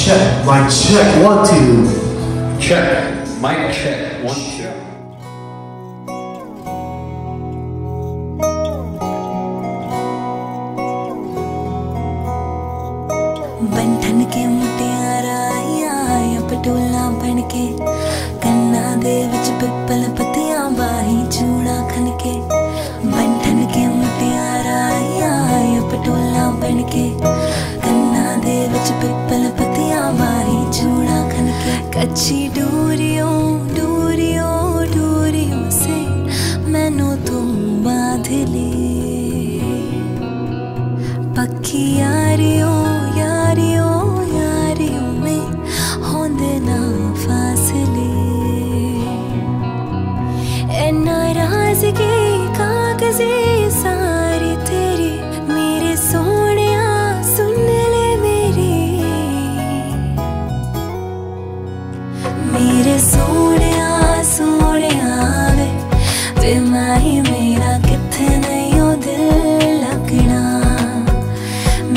Check, mic check, 1, 2. Check, mic check, 1, 2. बंठन के मुटियारा आया पटोला बन के कन्ना दे विच पिपल पत्तियां बाही चूड़ा खन के बंठन के मुटियारा आया पटोला बन के कन्ना दे विच पिपल पत्तियां बाही चूड़ा खन के कच्ची डोरियों डोरियों डोरियों से मैनू तुम बांध ले पक्की यारियों यारियों यारियों में होंदे ना फासले ए नाराज़गी कागज़े सारी तेरी मेरे सोनिया सुन ले मेरे सोनिया सोनिया वे माही मेरा किथे नहीं हो दिल लगना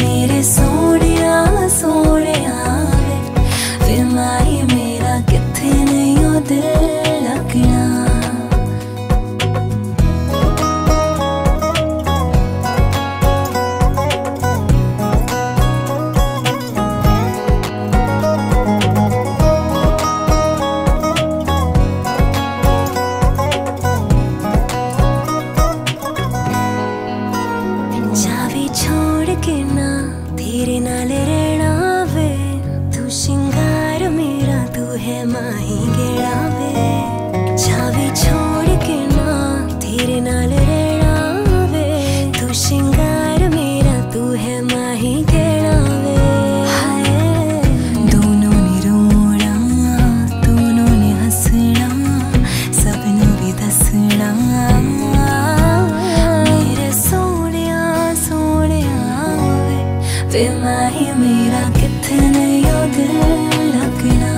मेरे सोनिया सोनिया वे माही मेरा किथे नहीं हो दिल लगना जावी छोड़ के ना तेरे नाल रहना वे तू शिंगार मेरा तू है माही गेड़ा वे जावी छोड़ के ना तेरे नाल रहना वे तू शिंगार मेरा तू है माही गेड़ा वे हाय दोनों ने रोना दोनों ने हंसना सबनू भी दसना मेरे सोनिया सोनिया वे माही मेरा किथे नहीं हो दिल लगना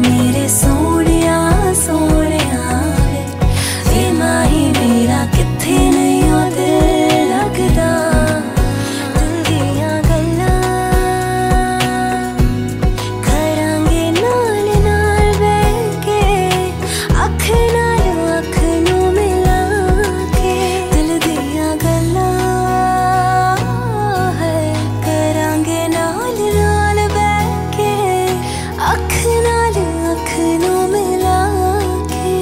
मेरे सोनिया सोनिया वे माही मेरा किथे नहीं हो दिल लगदा दिल दियां गल्लां करांगे नाल नाल बैठ के अख नाल अख नू मिला के दिल दियां गल्लां करांगे नाल नाल बैठ के अख नाल अख नू मिला के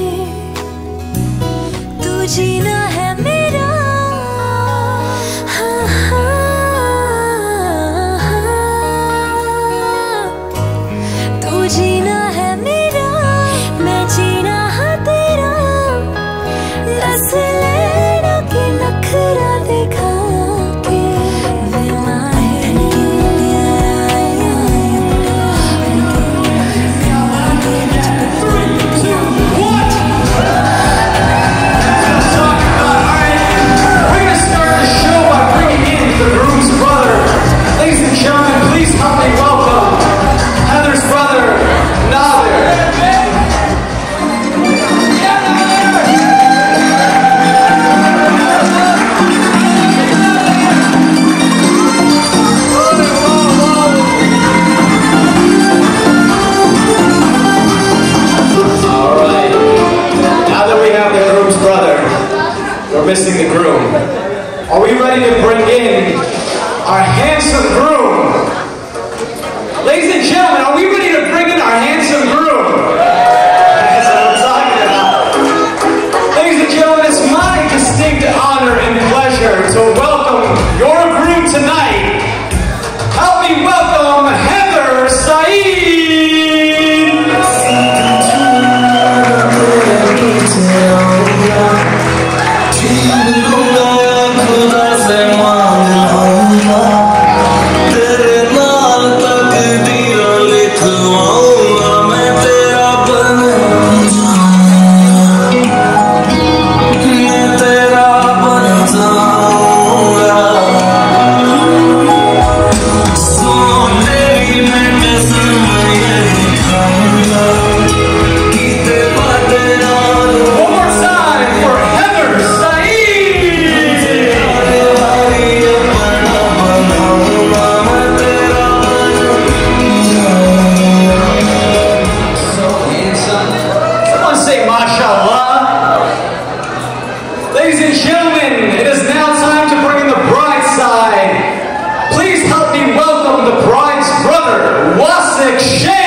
तू जीना है मेरा हाँ तू जीना है मेरा मैं जीना हाँ तेरा दस लेना कि नखरा दिखा के वे माही We're gonna start the show by bringing in the groom's brother. Ladies and gentlemen, please help me welcome Heather's brother, Nader. All right. Now that we have the groom's brother, we're missing the groom. Are we ready to bring in our handsome groom? Ladies and gentlemen, are we ready to bring in our handsome groom? That's what I'm talking about. Ladies and gentlemen, it's my distinct honor and pleasure to welcome your groom tonight. Help me welcome Heather Saeed. One more say mashallah. Ladies and gentlemen, it is now time to bring in the bride's side. Please help me welcome the bride's brother, Wasik Sheikh.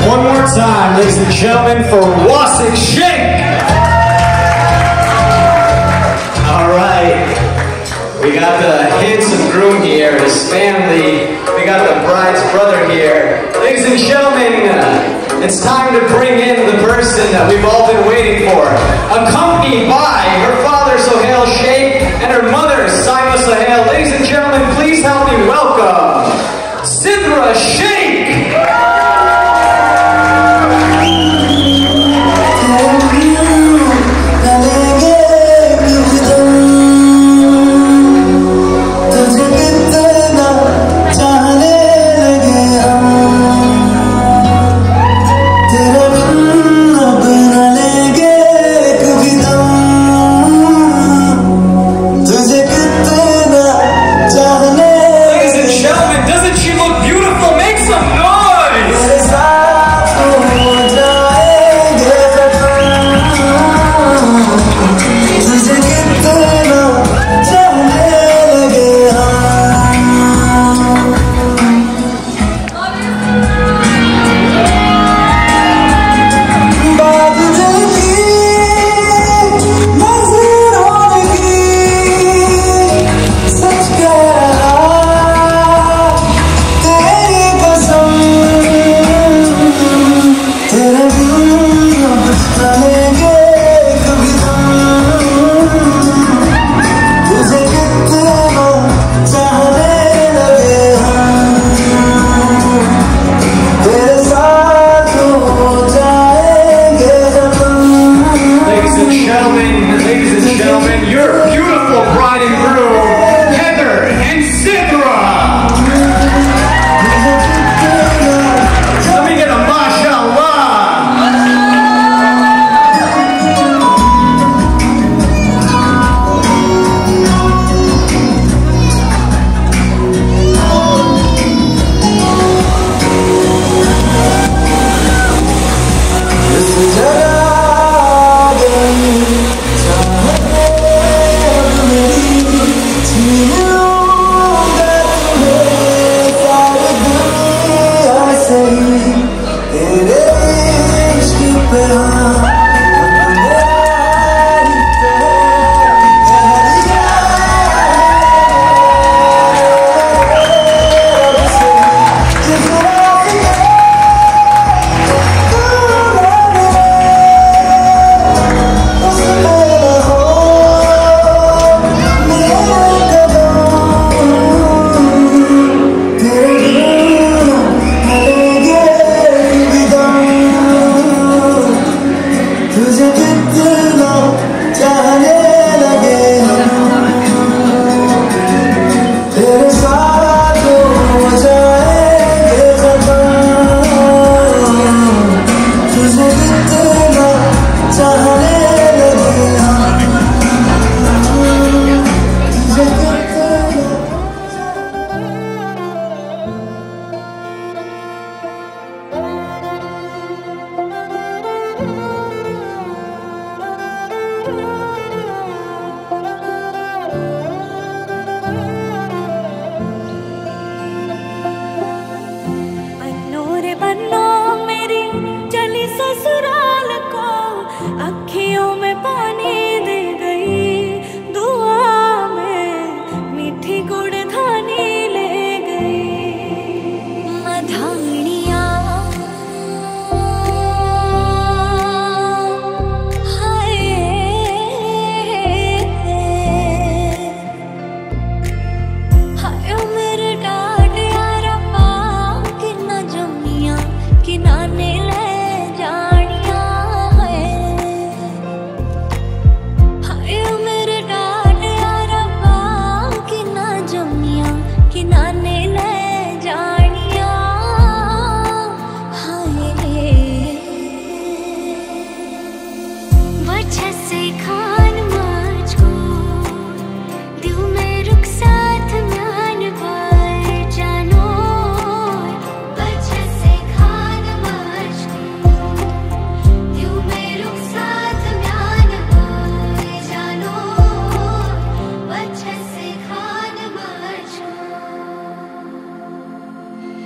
One more time, ladies and gentlemen, for Wasik Sheikh. All right, we got the handsome groom here, his family. We got the bride's brother here. Ladies and gentlemen, it's time to bring in the person that we've all been waiting for. Accompanied by her father, Sohail Sheikh, and her mother, Saima Sohail. Ladies and gentlemen, please help me welcome Sidra Sheikh.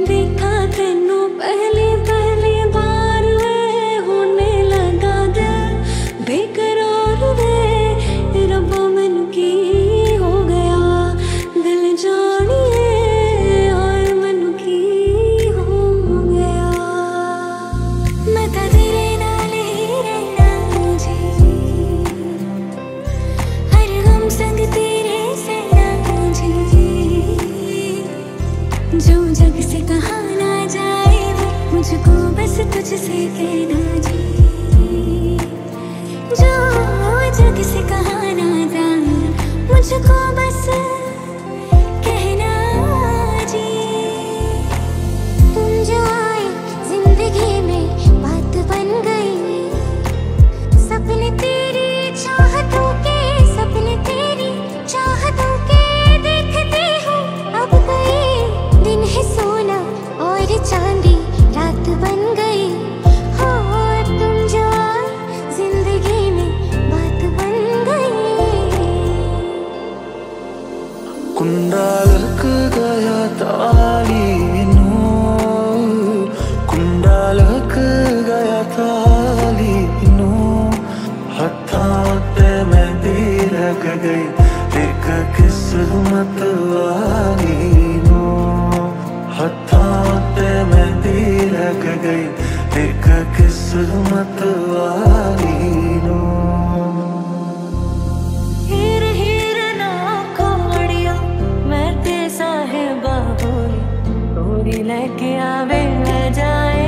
देखा तेनू पहली पहली बार वे होने लगा दिल बेकरार वे रब्बा मैनू की हो गया दिल जानिए हाय मैनू की हो गया मैं तां तेरे नाल ही रहना जी हर गम संग तेरे सहना जी जो जग से कहा ना जाए मुझको बस तुझसे कहना जी जो जग से कहा ना जाए मुझको बस कहना जी तुम जो आए जिंदगी में बात बन गई सपने तेरी चाहतों के सपने तेरी चाहतों के देखती हूँ अब कई दिन है सोना और चांदी रात बन गई हो तुम जो आए जिंदगी में बात बन गई कुंडालक गया तालीनो कुंडालक गया तालीनो हत्थां ते मेहंदी लग गई एक किस्मत वाली नो हत्थां ते मेहंदी लग गई एक किस्मत वाली नो हीर हीर ना खोड़ियो मैं ते साहिबा होई गोरी लेके आवे ले जाए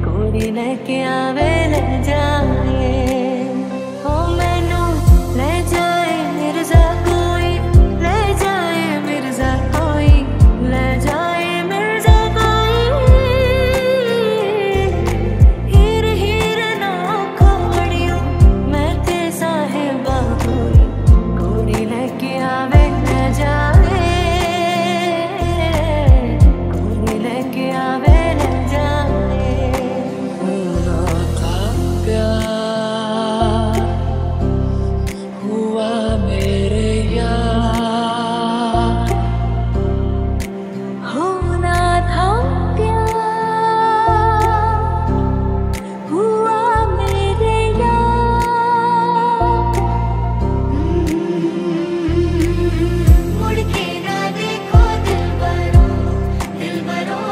गोरी लेके आवे ले जाए ओ मैनू ले जाए मिर्जा कोई ले जाए मिर्जा कोई ले जाए मिर्जा कोई हीर हीर ना खोड़ियो मैं ते साहिबा होई गोरी लेके आवे ले जाए गोरी लेके आवे ले जाए होना था प्यार हुआ मेरे यार होना था प्यार हुआ मेरे यार मुड़ के ना देखो दिलबरो दिलबरो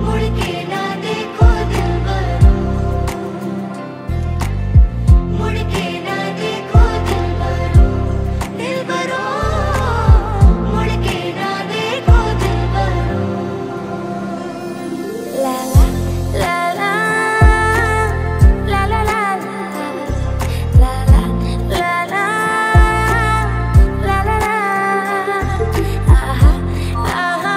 मुड़ के ना देखो दिलबरो मुड़ के ना देखो दिलबरो दिलबरो मुड़ के ना देखो दिलबरो ला ला ला ला ला ला ला ला ला ला ला ला ला ला आहा आहा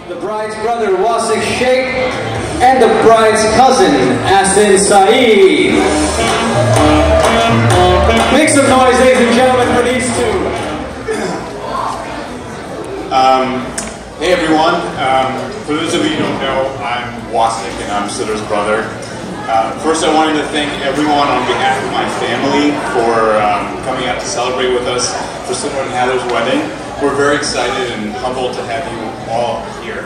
The bride's brother, Wasik Sheikh, and the bride's cousin, Asin Saeed. Make some noise, ladies and gentlemen, for these two. Hey everyone, for those of you who don't know, I'm Wasik and I'm Sidra's brother. First I wanted to thank everyone on behalf of my family for coming out to celebrate with us for Sidra and Haider's wedding. We're very excited and humbled to have you all here.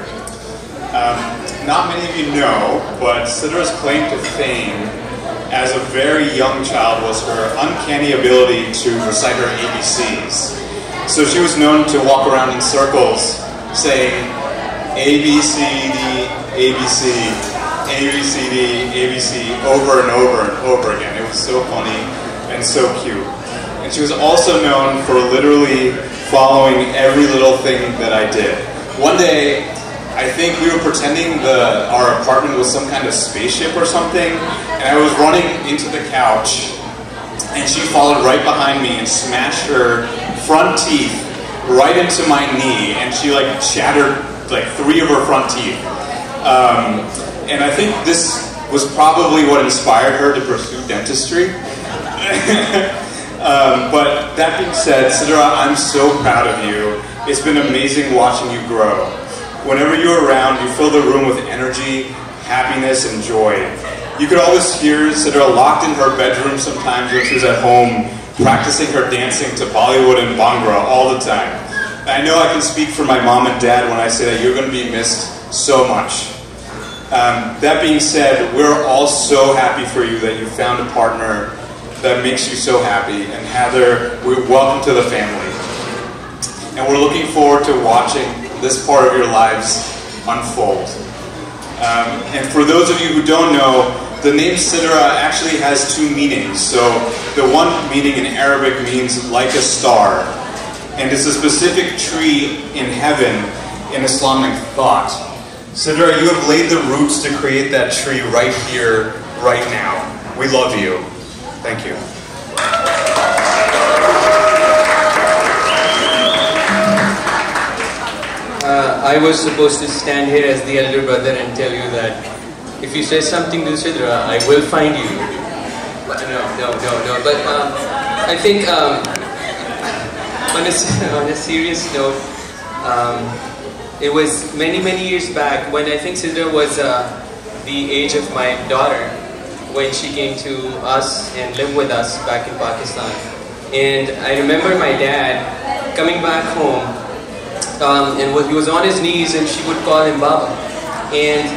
Not many of you know, but Sidra's claim to fame as a very young child was her uncanny ability to recite her ABCs. So she was known to walk around in circles saying A, B, C, D, A, B, C, A, B, C, D, A, B, C over and over and over again. It was so funny and so cute. And she was also known for literally following every little thing that I did. One day, I think we were pretending our apartment was some kind of spaceship or something, and I was running into the couch, and she followed right behind me and smashed her front teeth right into my knee, and she like shattered like 3 of her front teeth. And I think this was probably what inspired her to pursue dentistry. But that being said, Sidra, I'm so proud of you. It's been amazing watching you grow. Whenever you're around, you fill the room with energy, happiness, and joy. You could always hear Sidra locked in her bedroom sometimes when she was at home, practicing her dancing to Bollywood and Bhangra all the time. I know I can speak for my mom and dad when I say that you're going to be missed so much. That being said, we're all so happy for you that you found a partner that makes you so happy. And Heather, welcome to the family. And we're looking forward to watching this part of your lives unfold. And for those of you who don't know, the name Sidra actually has two meanings. So the one meaning in Arabic means like a star. And it's a specific tree in heaven in Islamic thought. Sidra, you have laid the roots to create that tree right here, right now. We love you. Thank you. I was supposed to stand here as the elder brother and tell you that if you say something to Sidra, I will find you. But no. But I think on a serious note, it was many years back when I think Sidra was the age of my daughter when she came to us and lived with us back in Pakistan. And I remember my dad coming back home and he was on his knees and she would call him Baba. And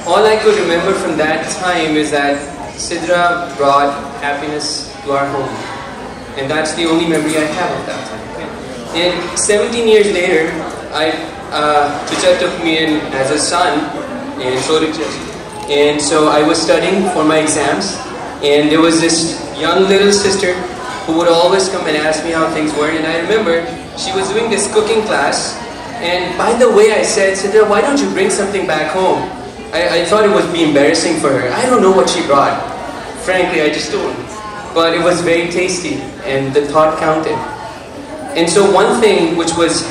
all I could remember from that time is that Sidra brought happiness to our home. And that's the only memory I have of that time. And 17 years later, Chicha took me in as a son, and so did Chicha. And so I was studying for my exams, and there was this young little sister who would always come and ask me how things were. And I remember she was doing this cooking class, and by the way I said, Sidra, why don't you bring something back home? I thought it would be embarrassing for her. I don't know what she brought. Frankly, I just don't. But it was very tasty, and the thought counted. And so one thing which was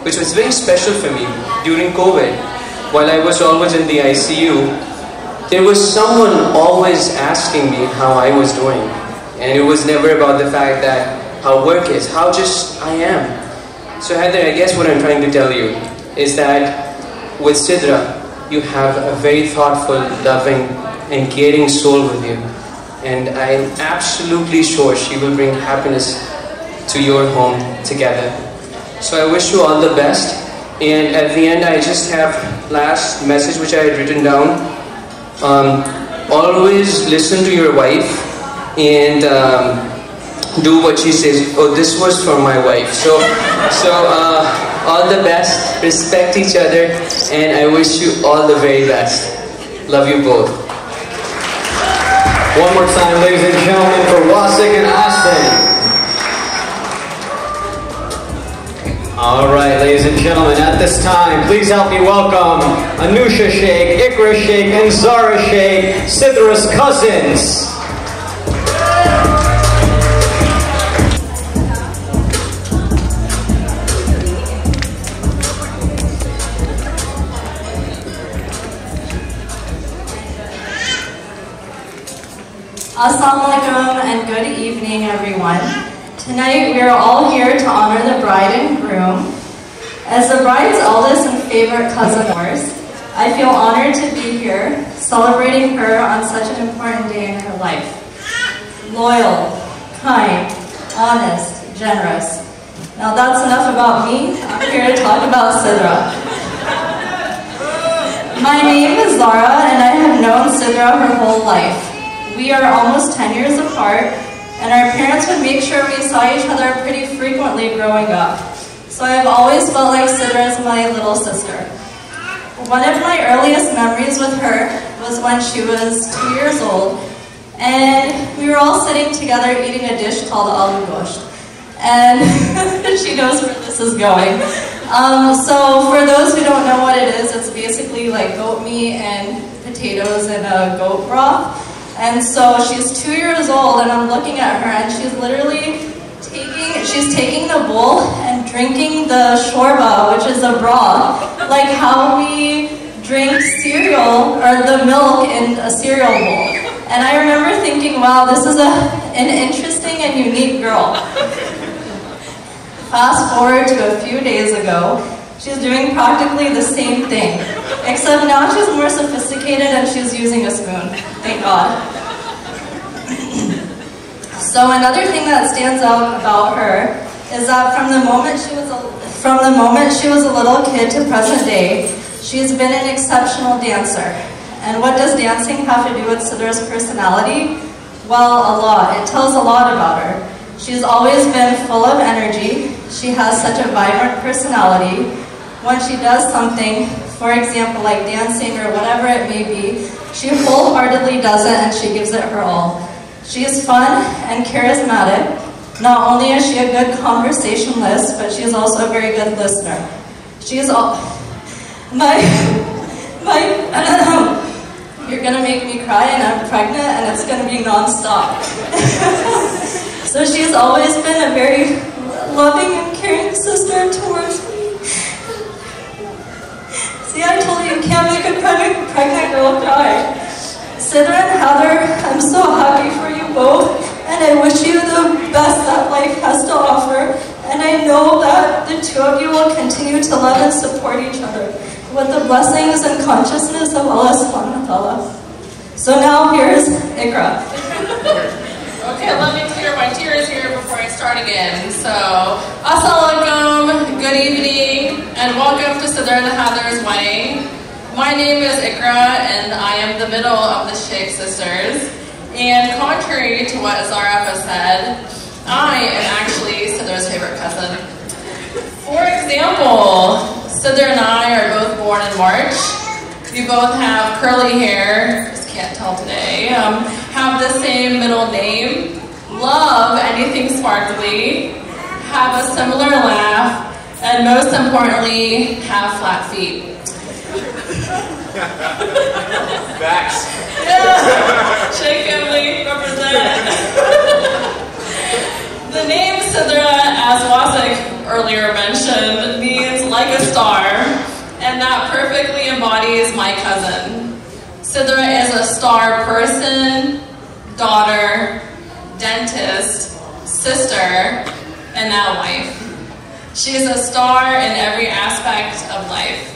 very special for me during COVID, while I was always in the ICU, there was someone always asking me how I was doing. And it was never about the fact that how work is, how just I am. So Heather, I guess what I'm trying to tell you is that with Sidra, you have a very thoughtful, loving, and caring soul with you. And I'm absolutely sure she will bring happiness to your home together. So I wish you all the best. And at the end, I just have last message which I had written down. Always listen to your wife and do what she says. Oh, this was from my wife. So all the best. Respect each other, and I wish you all the very best. Love you both. One more time, ladies and gentlemen, for Wasik and Austin. All right, ladies and gentlemen, at this time, please help me welcome Anusha Sheikh, Ikra Sheikh, and Zara Sheikh, Sidra's cousins. Assalamu alaikum and good evening, everyone. Tonight we are all here to honor the bride and groom. As the bride's eldest and favorite cousin of ours, I feel honored to be here celebrating her on such an important day in her life. Loyal, kind, honest, generous. Now that's enough about me. I'm here to talk about Sidra. My name is Zara and I have known Sidra her whole life. We are almost 10 years apart, and our parents would make sure we saw each other pretty frequently growing up. So I've always felt like Sidra is my little sister. One of my earliest memories with her was when she was 2 years old, and we were all sitting together eating a dish called aloo gosht. And she knows where this is going. So for those who don't know what it is, it's basically like goat meat and potatoes and a goat broth. And so she's 2 years old, and I'm looking at her, and she's literally taking the bowl and drinking the shorba, which is a broth, like how we drink cereal, or the milk in a cereal bowl. And I remember thinking, wow, this is an interesting and unique girl. Fast forward to a few days ago, she's doing practically the same thing, except now she's more sophisticated and she's using a spoon. Thank God. So another thing that stands out about her is that from the moment she was a little kid to present day, she's been an exceptional dancer. And what does dancing have to do with Sidra's personality? Well, a lot. It tells a lot about her. She's always been full of energy. She has such a vibrant personality. When she does something, for example, like dancing or whatever it may be, she wholeheartedly does it and she gives it her all. She is fun and charismatic. Not only is she a good conversationalist, but she is also a very good listener. She is all... You're gonna make me cry, and I'm pregnant, and it's gonna be non-stop. So she's always been a very loving and caring sister towards me. See, I told you, you can't make a pregnant girl cry. Sidra and Haider, I'm so happy for you both, and I wish you the best that life has to offer, and I know that the two of you will continue to love and support each other with the blessings and consciousness of Allah subhanahu wa ta'ala. So now here's Ikra. Okay, let me clear my tears here before I start again. So, Assalamualaikum, good evening, and welcome to Sidra Haider's wedding. My name is Ikra, and I am the middle of the Sheikh sisters. And contrary to what Zara said, I am actually Sidra's favorite cousin. For example, Sidra and I are both born in March. We both have curly hair, just can't tell today, have the same middle name, love anything sparkly, have a similar laugh, and most importantly, have flat feet. Facts. Yeah, Sheikh family represent. The name Sidra, as Wasik earlier mentioned, means like a star, and that perfectly embodies my cousin. Sidra is a star person, daughter, dentist, sister, and now wife. She is a star in every aspect of life.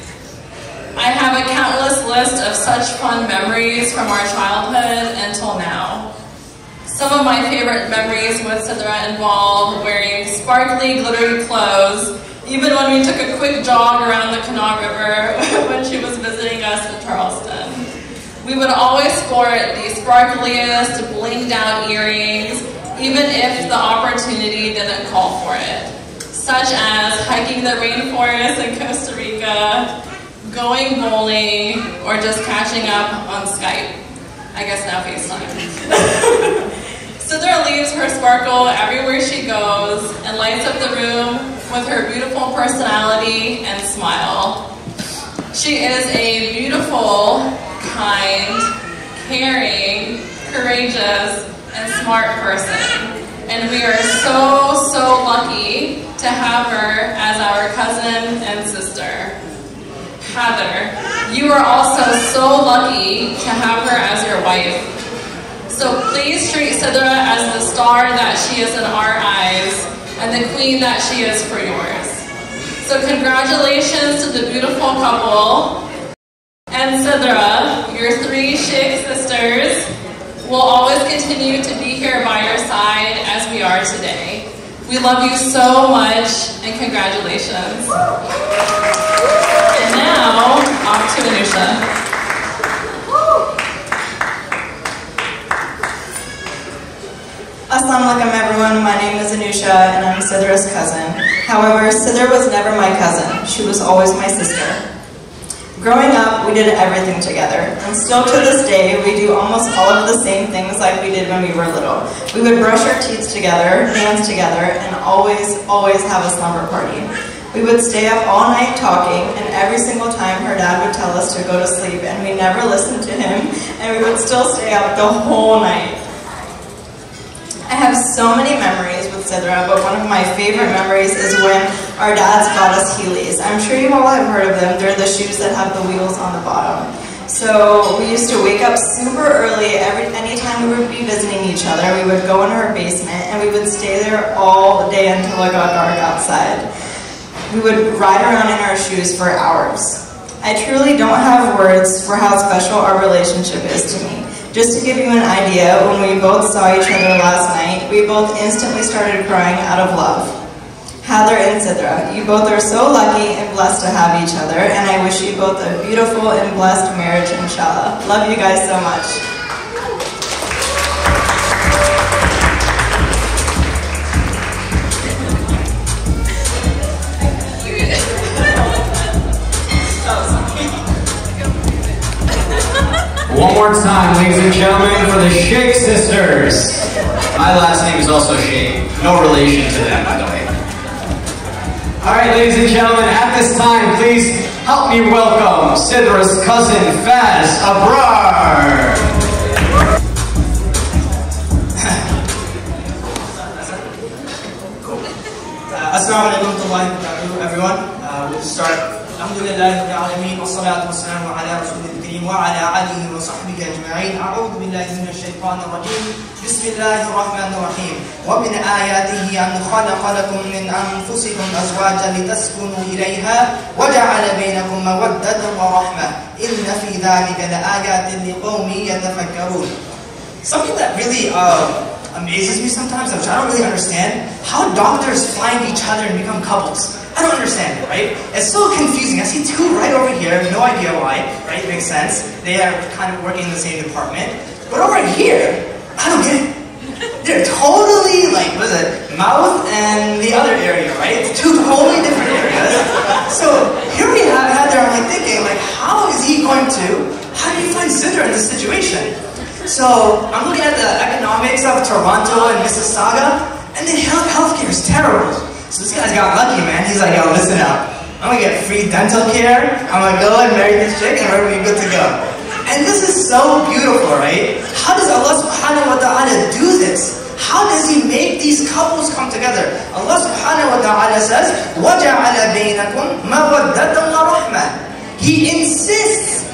I have a countless list of such fun memories from our childhood until now. Some of my favorite memories with Sidra involve wearing sparkly, glittery clothes, even when we took a quick jog around the Kanawha River when she was visiting us in Charleston. We would always sport the sparkliest, blinged out earrings, even if the opportunity didn't call for it, such as hiking the rainforest in Costa Rica, going bowling, or just catching up on Skype. I guess now FaceTime. Sidra leaves her sparkle everywhere she goes and lights up the room with her beautiful personality and smile. She is a beautiful, kind, caring, courageous, and smart person. And we are so, so lucky to have her as our cousin and sister. Haider, you are also so lucky to have her as your wife. So please treat Sidra as the star that she is in our eyes and the queen that she is for yours. So congratulations to the beautiful couple. And Sidra, your three Sheikh sisters, will always continue to be here by your side as we are today. We love you so much, and congratulations. And now, off to Anusha. Assalamu alaikum everyone, my name is Anusha and I'm Sidra's cousin. However, Sidra was never my cousin, she was always my sister. Growing up, we did everything together, and still to this day, we do almost all of the same things like we did when we were little. We would brush our teeth together, dance together, and always have a slumber party. We would stay up all night talking, and every single time her dad would tell us to go to sleep, and we never listened to him, and we would still stay up the whole night. I have so many memories with Sidra, but one of my favorite memories is when our dads got us Heelys. I'm sure you all have heard of them. They're the shoes that have the wheels on the bottom. So we used to wake up super early anytime we would be visiting each other. We would go in her basement and we would stay there all day until it got dark outside. We would ride around in our shoes for hours. I truly don't have words for how special our relationship is to me. Just to give you an idea, when we both saw each other last night, we both instantly started crying out of love. Haider and Sidra, you both are so lucky and blessed to have each other, and I wish you both a beautiful and blessed marriage, inshallah. Love you guys so much. One more time, ladies and gentlemen, for the Sheikh sisters. My last name is also Sheikh. No relation to them, by the way. Alright, ladies and gentlemen, at this time, please help me welcome Sidra's cousin, Faz Abrar. Assalamu alaikum warahmatullahi wabarakatuh, everyone. We'll start. Alhamdulillahi rabbil alamin, wassalatu wassalamu ala rasulil kareem wa ala alihi wa sahbihi ajma'in. A'udhu billahi minash shaitanir rajim. Bismillahir rahmanir rahim. Wa min ayatihi an khalaqa lakum min anfusikum azwajan litaskunu ilayha wa ja'ala bainakum mawaddatan wa rahmah. Inna fi dhalika laayatin liqaumin yatafakkarun. Something that really amazes me sometimes, which I don't really understand, how doctors find each other and become couples. I don't understand it, right? It's so confusing. I see two right over here, no idea why, right? It makes sense. They are kind of working in the same department. But over here, I don't get it. They're totally like, what is it, mouth and the other area, right? It's two totally different areas. So here we have Haider, I'm like thinking, like, how do you find Sidra in this situation? So I'm looking at the economics of Toronto and Mississauga, and the healthcare is terrible. So this guy's got lucky, man. He's like, yo, listen up. I'm gonna get free dental care. I'm gonna go and marry this chick, and we're gonna be good to go. And this is so beautiful, right? How does Allah subhanahu wa ta'ala do this? How does He make these couples come together? Allah subhanahu wa ta'ala says, وَجَعَلَ بَيْنَكُمْ مَوَدَّةً وَرَحْمَةً. He insists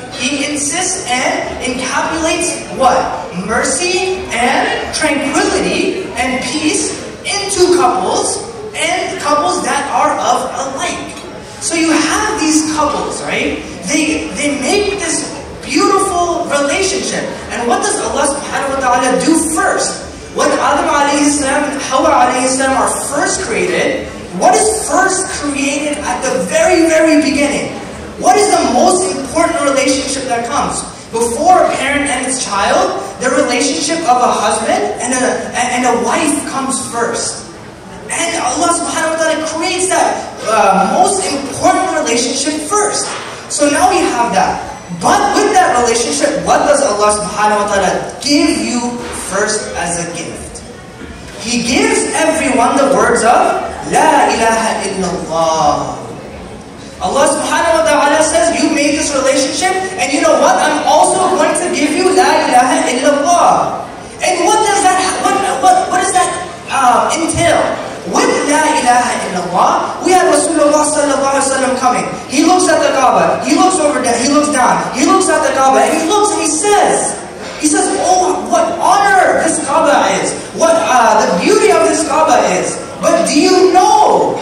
and encapsulates what? Mercy and tranquility and peace into couples, and couples that are of alike. So you have these couples, right? They make this beautiful relationship. And what does Allah subhanahu wa ta'ala do first? When Adam alayhi salam and Hawa alayhi salam are first created, what is first created at the very, very beginning? What is the most important relationship that comes? Before a parent and its child, the relationship of a husband and a wife comes first. And Allah subhanahu wa ta'ala creates that most important relationship first. So now we have that. But with that relationship, what does Allah subhanahu wa ta'ala give you first as a gift? He gives everyone the words of La ilaha illallah. Allah subhanahu wa ta'ala says, you made this relationship, and you know what? I'm also going to give you La ilaha illallah. And what does that entail? With La ilaha illallah, we have Rasulullah sallallahu alaihi wasallam coming. He looks at the Kaaba, he looks over there, he looks down, he looks at the Kaaba, and he looks and he says, oh, what honor this Kaaba is, what the beauty of this Kaaba is. But do you know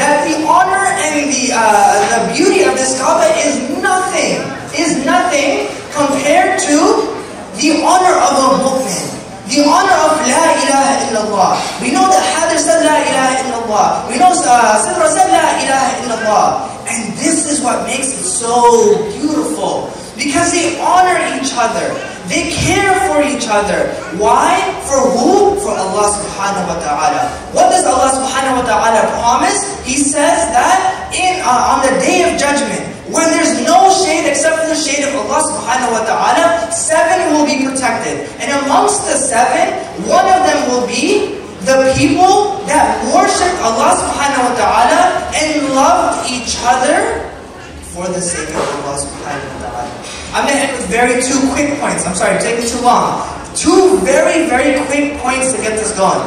that the honor and the beauty of this Kaaba is nothing compared to the honor of a mu'min, the honor of La ilaha illallah. We know that Haider said La ilaha illallah. We know Sidra said La ilaha illallah. And this is what makes it so beautiful. Because they honor each other. They care for each other. Why? For who? For Allah subhanahu wa ta'ala. What does Allah subhanahu wa ta'ala promise? He says that on the day of judgment, when there's no shade except for the shade of Allah subhanahu wa ta'ala, 7 will be protected. And amongst the 7, one of them will be the people that worshiped Allah subhanahu wa ta'ala and loved each other for the sake of Allah subhanahu wa ta'ala. I'm going to end with two quick points. I'm sorry, I'm taking too long. Two very, very quick points to get this going.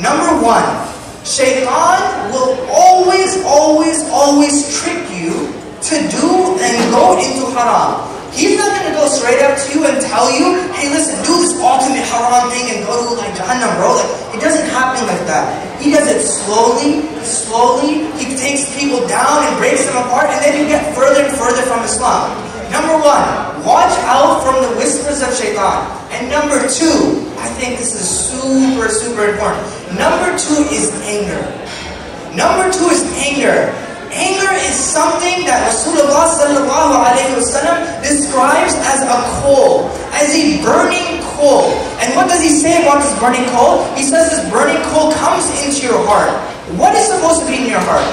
Number one, Shaitan will always, always, always trick you to do and go into haram. He's not going to go straight up to you and tell you, hey listen, do this ultimate haram thing and go to like Jahannam, bro. Like, it doesn't happen like that. He does it slowly, slowly. He takes people down and breaks them apart, and then you get further and further from Islam. Number one, watch out from the whispers of Shaitan. And number two, I think this is super, super important. Number two is anger. Number two is anger. Anger is something that Rasulullah sallallahu alayhi wasallam describes as a coal, as a burning coal. And what does he say about this burning coal? He says this burning coal comes into your heart. What is supposed to be in your heart?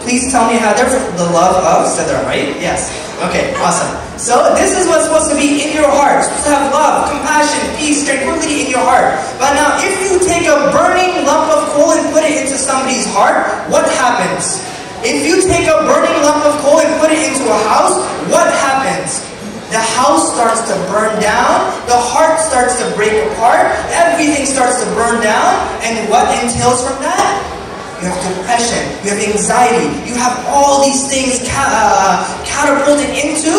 Please tell me, Haider, the love of Sidra, right? Yes. Okay, awesome. So this is what's supposed to be in your heart. It's supposed to have love, compassion, peace, tranquility in your heart. But now if you take a burning lump of coal and put it into somebody's heart, what happens? If you take a burning lump of coal and put it into a house, what happens? The house starts to burn down, the heart starts to break apart, everything starts to burn down, and what entails from that? You have depression, you have anxiety, you have all these things catapulted into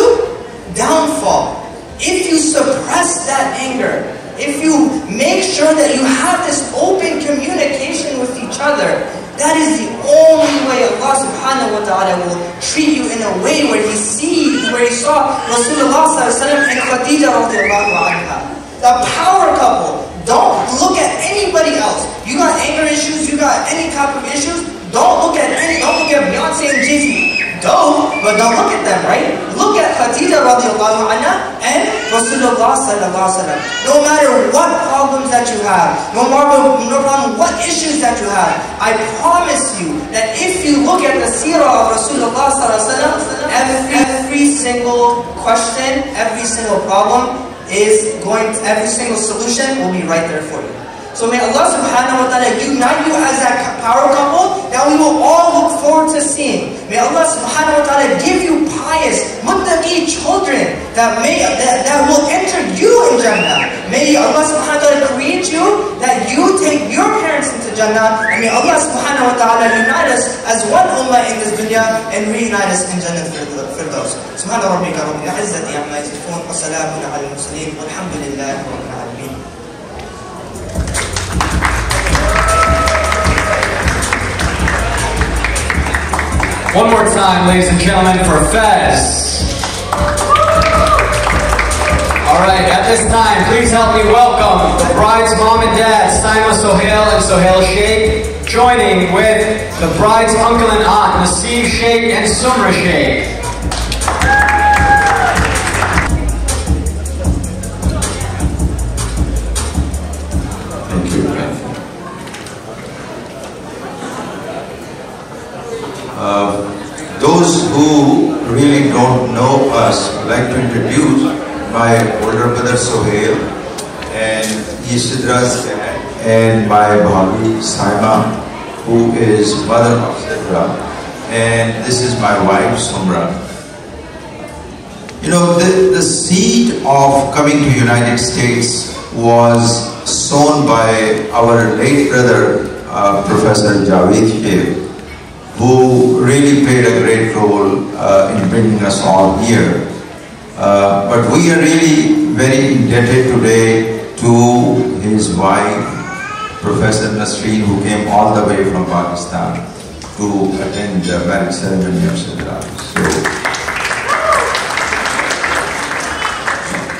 downfall. If you suppress that anger, if you make sure that you have this open communication with each other, that is the only way Allah subhanahu wa ta'ala will treat you in a way where He saw Rasulullah sallallahu alaihi wasallam and Khadija radiallahu anha. The power couple. Don't look at anybody else. You got anger issues, you got any type of issues, don't look at Beyonce and Jay-Z. But don't look at them, right? Look at Khadija radiallahu anha and Rasulullah sallallahu alaihi wasallam. No matter what problems that you have, no problem what issues that you have, I promise you that if you look at the seerah of Rasulullah sallallahu alaihi wasallam, every single question, every single problem every single solution will be right there for you. So may Allah subhanahu wa ta'ala unite you as that power couple that we will all look forward to seeing. May Allah subhanahu wa ta'ala give you pious, muttaqi children that will enter you in Jannah. May Allah subhanahu wa ta'ala create you that you take your parents into Jannah. And may Allah subhanahu wa ta'ala unite us as one ummah in this dunya and reunite us in Jannah Firdaus. Subhana rabbika rabbil izzati amma yasifun wa salamun ala al-mursalin walhamdulillahi rabbil alamin. One more time, ladies and gentlemen, for Fez. Alright, at this time, please help me welcome the bride's mom and dad, Saima Sohail and Sohail Sheikh, joining with the bride's uncle and aunt, Nasib Sheikh and Sumra Sheikh. Those who really don't know us, I'd like to introduce my older brother Sohail, and he's Sidra's dad, and my bhabhi Saima, who is mother of Sidra, and this is my wife Sumra. You know, the seed of coming to United States was sown by our late brother, Professor Javed Sheikh, who really played a great role in bringing us all here. But we are really very indebted today to his wife, Professor Nasreen, who came all the way from Pakistan to attend the marriage ceremony of Sidra. So,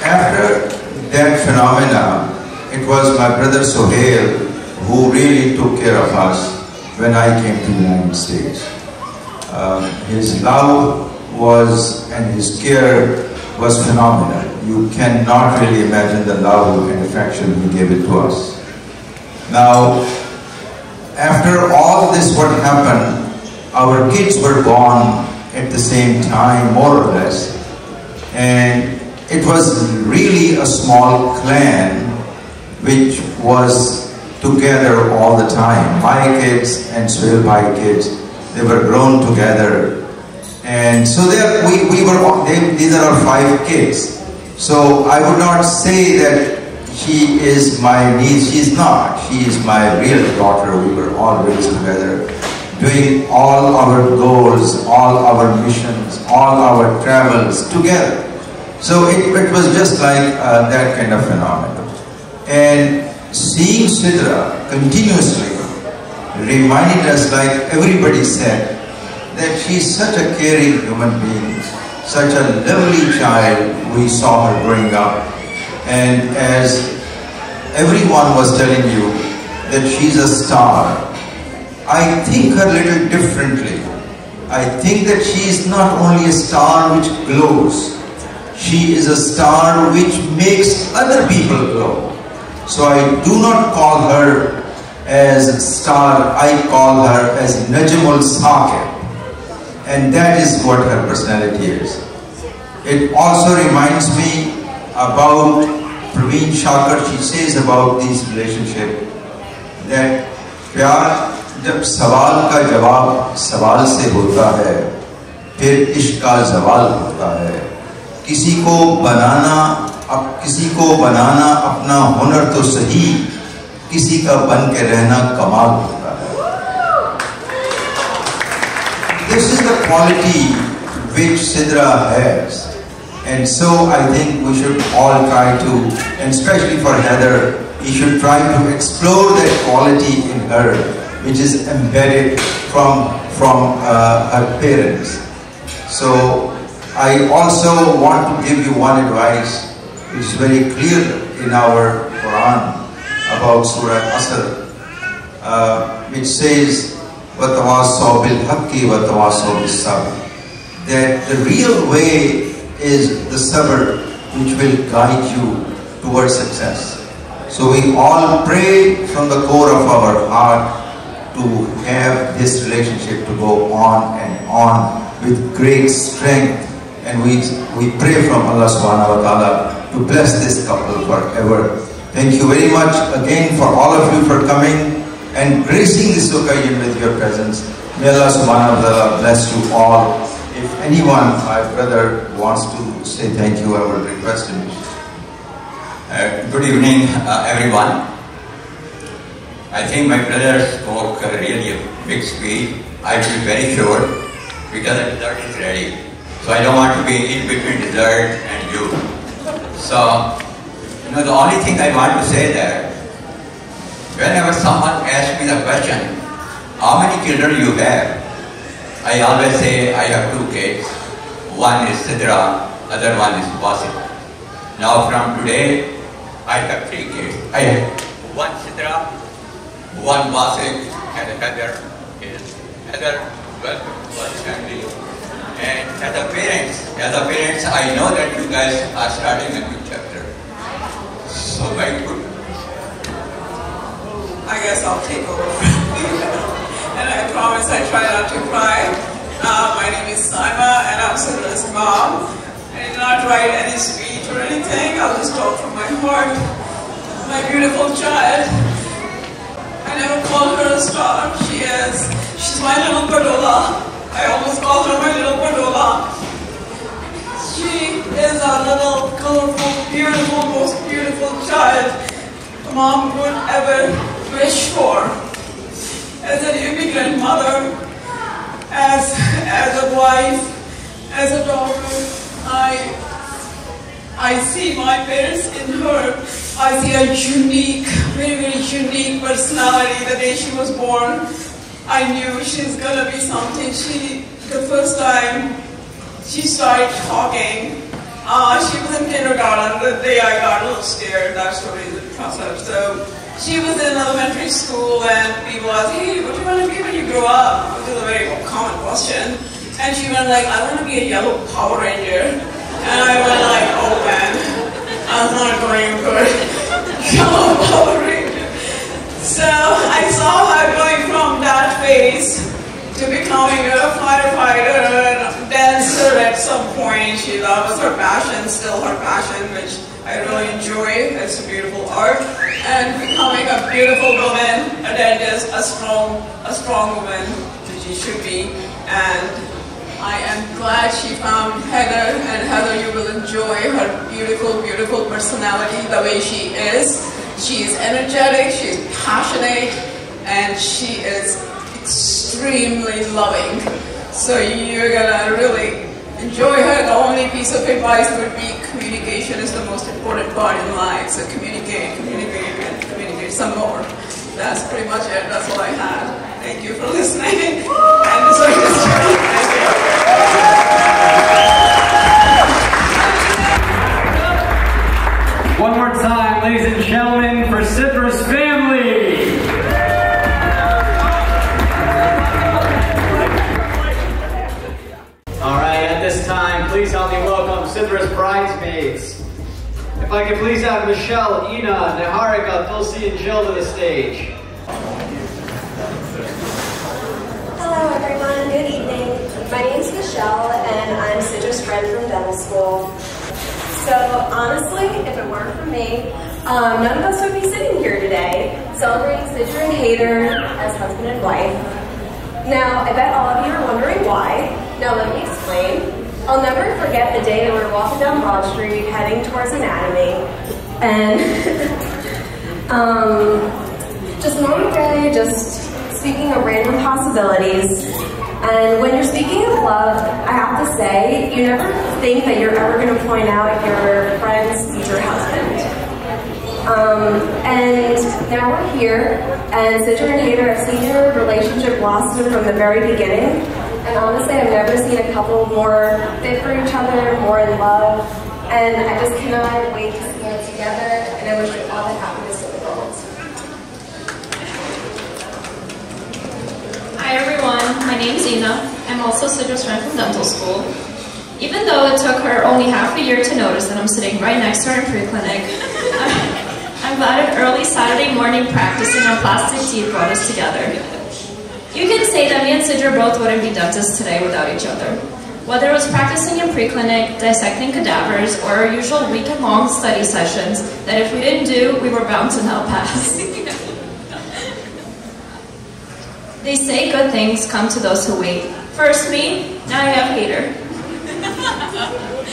after that phenomena, it was my brother Sohail who really took care of us when I came to the United States. His love and his care was phenomenal. You cannot really imagine the love and affection he gave it to us. Now, after all this what happened, our kids were born at the same time, more or less, and it was really a small clan which was together all the time. My kids and Sohail Bhai kids, they were grown together, and so these are our 5 kids. So I would not say that she is my niece. She is not. She is my real daughter. We were all raised together, doing all our goals, all our missions, all our travels together. So it was just like that kind of phenomenon. And seeing Sidra continuously reminded us, like everybody said, that she is such a caring human being, such a lovely child. We saw her growing up. And as everyone was telling you that she's a star, I think her little differently. I think that she is not only a star which glows, she is a star which makes other people glow. So I do not call her as a star, I call her as Najmul Saqib. And that is what her personality is. It also reminds me about Praveen Shakar. She says about this relationship that प्यार जब सवाल का जवाब सवाल से होता है, फिर इश्क का ज़वाल होता है। किसी को बनाना अपना हुनर तो सही, किसी का बन के रहना कमाल होता है। This is the quality which Sidra has. And so I think we should all try to, and especially for Haider, we should try to explore that quality in her, which is embedded from her parents. So I also want to give you one advice, which is very clear in our Quran about Surah Asr, which says, وَتَوَاصَوْا بِالْحَقِّ وَتَوَاصَوْا بِالصَّبْرِ, that the real way is the sabr which will guide you towards success. So we all pray from the core of our heart to have this relationship to go on and on with great strength, and we pray from Allah subhanahu wa ta'ala to bless this couple forever. Thank you very much again for all of you for coming and gracing this occasion with your presence. May Allah subhanahu wa ta'ala bless you all. If anyone, my brother, wants to say thank you, I would request him. Good evening, everyone. I think my brother spoke really a big speech. I feel very sure because the dessert is ready. So I don't want to be in between dessert and you. So, the only thing I want to say that whenever someone asks me the question, how many children you have? I always say I have 2 kids. One is Sidra, other one is Wasim. Now from today, I have 3 kids. I have one Sidra, one Wasim, and Haider is Haider. Welcome to our family. And as a parents, I know that you guys are starting a new chapter. So very good. I guess I'll take over. And I promise I try not to cry. My name is Saima and I'm Sidra's mom. I did not write any speech or anything. I'll just talk from my heart. My beautiful child. I never called her a star. She's my little Padola. I almost called her my little Padola. She is a little colorful, beautiful, most beautiful child a mom would ever wish for. As an immigrant mother, as a wife, as a daughter, I see my parents in her. I see a unique, very, very unique personality. The day she was born, I knew she's gonna be something. The first time she started talking, she was in kindergarten. The day I got a little scared, that story is a concept. So she was in elementary school and people asked, hey, what do you want to be when you grow up? Which is a very common question. And she went like, I want to be a yellow Power Ranger. And I went like, oh man, I'm not going good. Yellow Power Ranger. So I saw her going from that phase to becoming a firefighter and a dancer at some point. That was her passion, still her passion, which I really enjoy. It's a beautiful art. And becoming a beautiful woman, a dentist, a strong woman, which she should be. And I am glad she found Heather, and Heather, you will enjoy her beautiful, beautiful personality the way she is. She is energetic, she is passionate, and she is extremely loving. So you're gonna really enjoy her. The only piece of advice would be communication is the most important part in life. So communicate, and communicate some more. That's pretty much it. That's all I had. Thank you for listening. And this was thank you. One more time, ladies and gentlemen, for Sidra's family. All right, at this time, please help me welcome Sidra's bridesmaids. If I could please have Michelle, Ina, Niharika, Tulsi, and Jill to the stage. Hello everyone, good evening. My name is Michelle and I'm Sidra's friend from dental school. So honestly, if it weren't for me, none of us would be sitting here today celebrating Sidra and Haider as husband and wife. Now, I bet all of you are wondering why. Now let me explain. I'll never forget the day that we were walking down Broad Street heading towards anatomy and just normal day, just speaking of random possibilities. And when you're speaking of love, I have to say, you never think that you're ever going to point out your friend's future husband. And now we're here, and Sidra and Haider have seen your relationship blossom from the very beginning. And honestly, I've never seen a couple more fit for each other, more in love. And I just cannot wait to see them together, and I wish you all the happiness in the world. Hi everyone, my name is Ina. I'm also Sidra's friend from dental school. Even though it took her only half a year to notice that I'm sitting right next to her in pre-clinic, I'm glad an early Saturday morning practicing on plastic teeth brought us together. You can say that me and Sidra both wouldn't be dentists today without each other. Whether it was practicing in pre-clinic, dissecting cadavers, or our usual weekend-long study sessions that if we didn't do, we were bound to now pass. They say good things come to those who wait. First me, now you have Haider.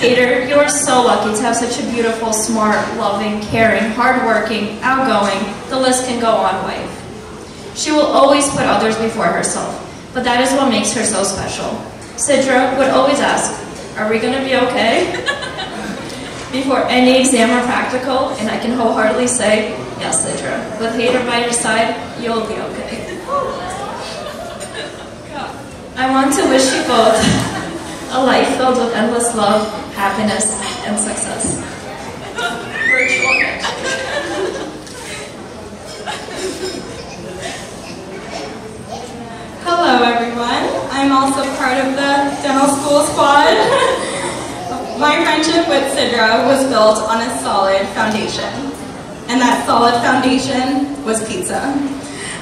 Haider, you are so lucky to have such a beautiful, smart, loving, caring, hardworking, outgoing, the list can go on wife. She will always put others before herself, but that is what makes her so special. Sidra would always ask, are we gonna be okay? Before any exam or practical, and I can wholeheartedly say, yes, Sidra. With Haider by your side, you'll be okay. I want to wish you both a life filled with endless love, happiness, and success. Hello everyone, I'm also part of the dental school squad. My friendship with Sidra was built on a solid foundation, and that solid foundation was pizza.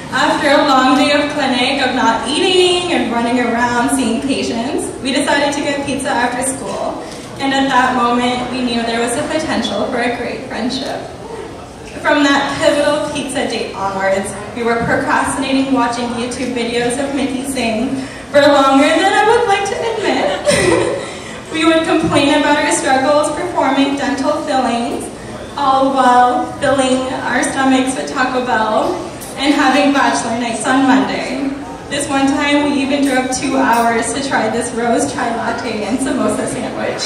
After a long day of clinic, of not eating and running around seeing patients, we decided to get pizza after school. And at that moment, we knew there was a potential for a great friendship. From that pivotal pizza date onwards, we were procrastinating watching YouTube videos of Mickey sing for longer than I would like to admit. We would complain about our struggles performing dental fillings, all while filling our stomachs with Taco Bell and having bachelor nights on Monday. This one time, we even drove 2 hours to try this rose chai latte and samosa sandwich.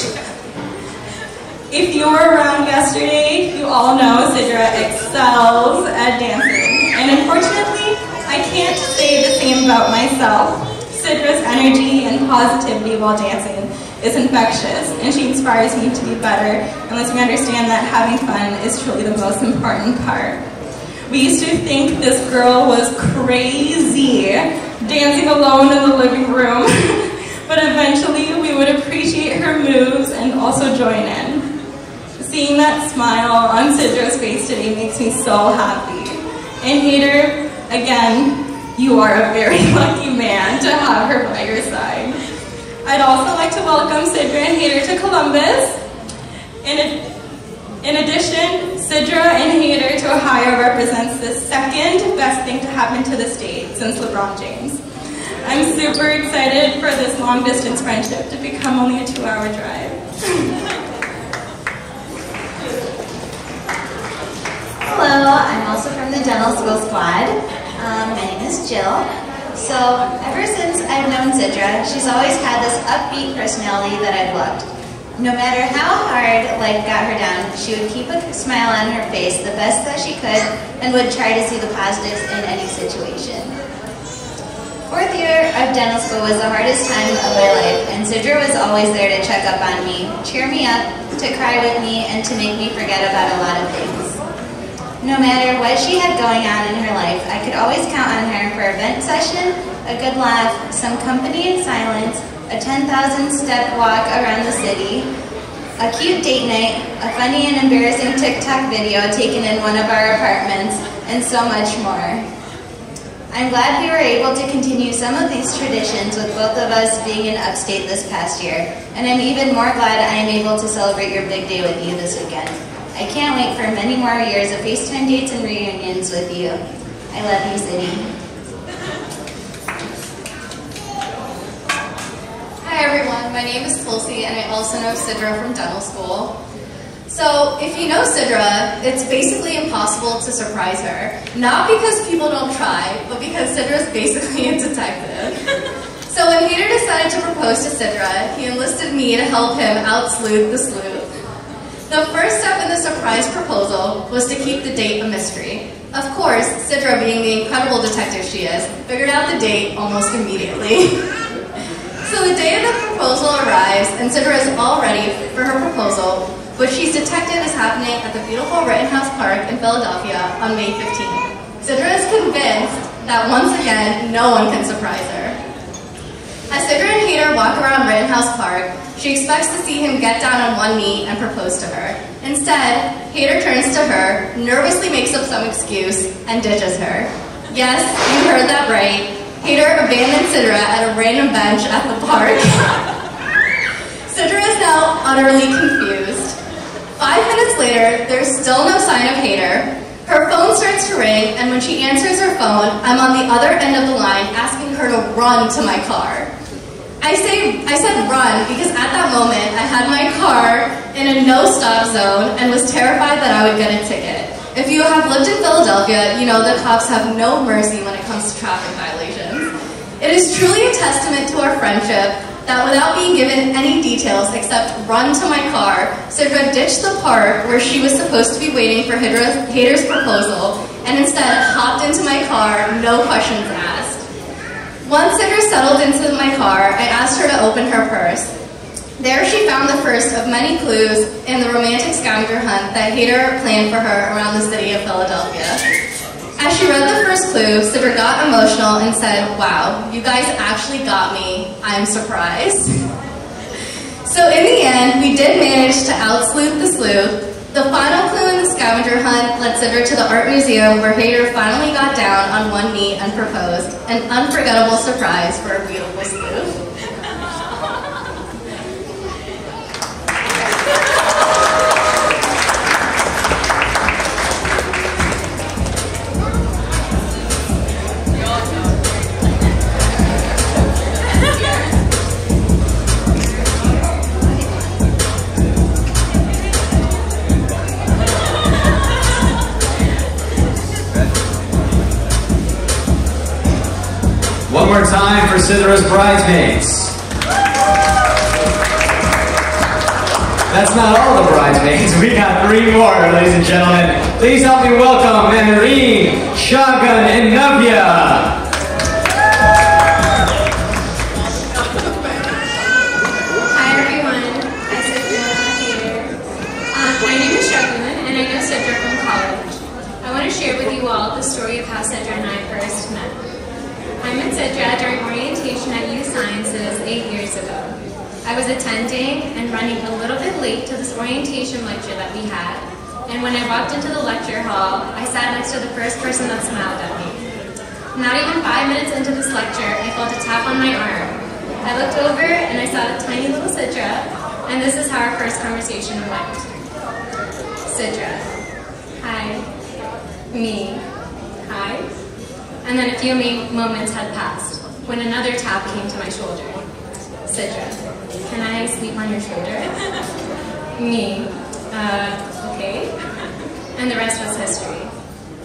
If you were around yesterday, you all know Sidra excels at dancing. And unfortunately, I can't say the same about myself. Sidra's energy and positivity while dancing is infectious, and she inspires me to be better unless we understand that having fun is truly the most important part. We used to think this girl was crazy, dancing alone in the living room, but eventually we would appreciate her moves and also join in. Seeing that smile on Sidra's face today makes me so happy. And Haider, again, you are a very lucky man to have her by your side. I'd also like to welcome Sidra and Haider to Columbus. In addition, Sidra and Haider to Ohio represents the second best thing to happen to the state since LeBron James. I'm super excited for this long distance friendship to become only a 2-hour drive. Hello, I'm also from the dental school squad. My name is Jill. So ever since I've known Sidra, she's always had this upbeat personality that I've loved. No matter how hard life got her down, she would keep a smile on her face the best that she could and would try to see the positives in any situation. 4th year of dental school was the hardest time of my life, and Sidra was always there to check up on me, cheer me up, to cry with me, and to make me forget about a lot of things. No matter what she had going on in her life, I could always count on her for a vent session, a good laugh, some company in silence, a 10,000-step walk around the city, a cute date night, a funny and embarrassing TikTok video taken in one of our apartments, and so much more. I'm glad we were able to continue some of these traditions with both of us being in upstate this past year, and I'm even more glad I am able to celebrate your big day with you this weekend. I can't wait for many more years of FaceTime dates and reunions with you. I love you, City. Hi everyone, my name is Tulsi and I also know Sidra from dental school. So if you know Sidra, it's basically impossible to surprise her. Not because people don't try, but because Sidra is basically a detective. So when Haider decided to propose to Sidra, he enlisted me to help him out-sleuth the sleuth. The first step in the surprise proposal was to keep the date a mystery. Of course, Sidra, being the incredible detective she is, figured out the date almost immediately. So the day of the proposal arrives, and Sidra is all ready for her proposal, which she's detected is happening at the beautiful Rittenhouse Park in Philadelphia on May 15th. Sidra is convinced that once again, no one can surprise her. As Sidra and Haider walk around Rittenhouse Park, she expects to see him get down on one knee and propose to her. Instead, Haider turns to her, nervously makes up some excuse, and ditches her. Yes, you heard that right. Haider abandoned Sidra at a random bench at the park. Sidra is now utterly confused. 5 minutes later, there's still no sign of Haider. Her phone starts to ring, and when she answers her phone, I'm on the other end of the line asking her to run to my car. I said run because at that moment, I had my car in a no-stop zone and was terrified that I would get a ticket. If you have lived in Philadelphia, you know that cops have no mercy when it comes to traffic violations. It is truly a testament to our friendship that without being given any details except run to my car, Sidra ditched the part where she was supposed to be waiting for Haider's proposal and instead hopped into my car, no questions asked. Once Sidra settled into my car, I asked her to open her purse. There she found the first of many clues in the romantic scavenger hunt that Haider planned for her around the city of Philadelphia. As she read the first clue, Sidra got emotional and said, "Wow, you guys actually got me. I'm surprised." So in the end, we did manage to out-sleuth the sleuth. The final clue in the scavenger hunt led Sidra to the art museum where Haider finally got down on one knee and proposed. An unforgettable surprise for a beautiful sleuth. One more time for Sidra's bridesmaids. That's not all the bridesmaids. We got 3 more, ladies and gentlemen. Please help me welcome Manareen, Shagun, and Navya. Hi everyone, I'm Sidra Haider. My name is Shagun, and I know Sidra from college. I want to share with you all the story of how Sidra and I first met. I met Sidra during orientation at Youth Sciences 8 years ago. I was attending and running a little bit late to this orientation lecture that we had, and when I walked into the lecture hall, I sat next to the first person that smiled at me. Not even 5 minutes into this lecture, I felt a tap on my arm. I looked over and I saw a tiny little Sidra, and this is how our first conversation went. Sidra, hi. Me, hi. And then a few moments had passed. when another tap came to my shoulder. Sidra, can I sleep on your shoulder? Me, okay. And the rest was history.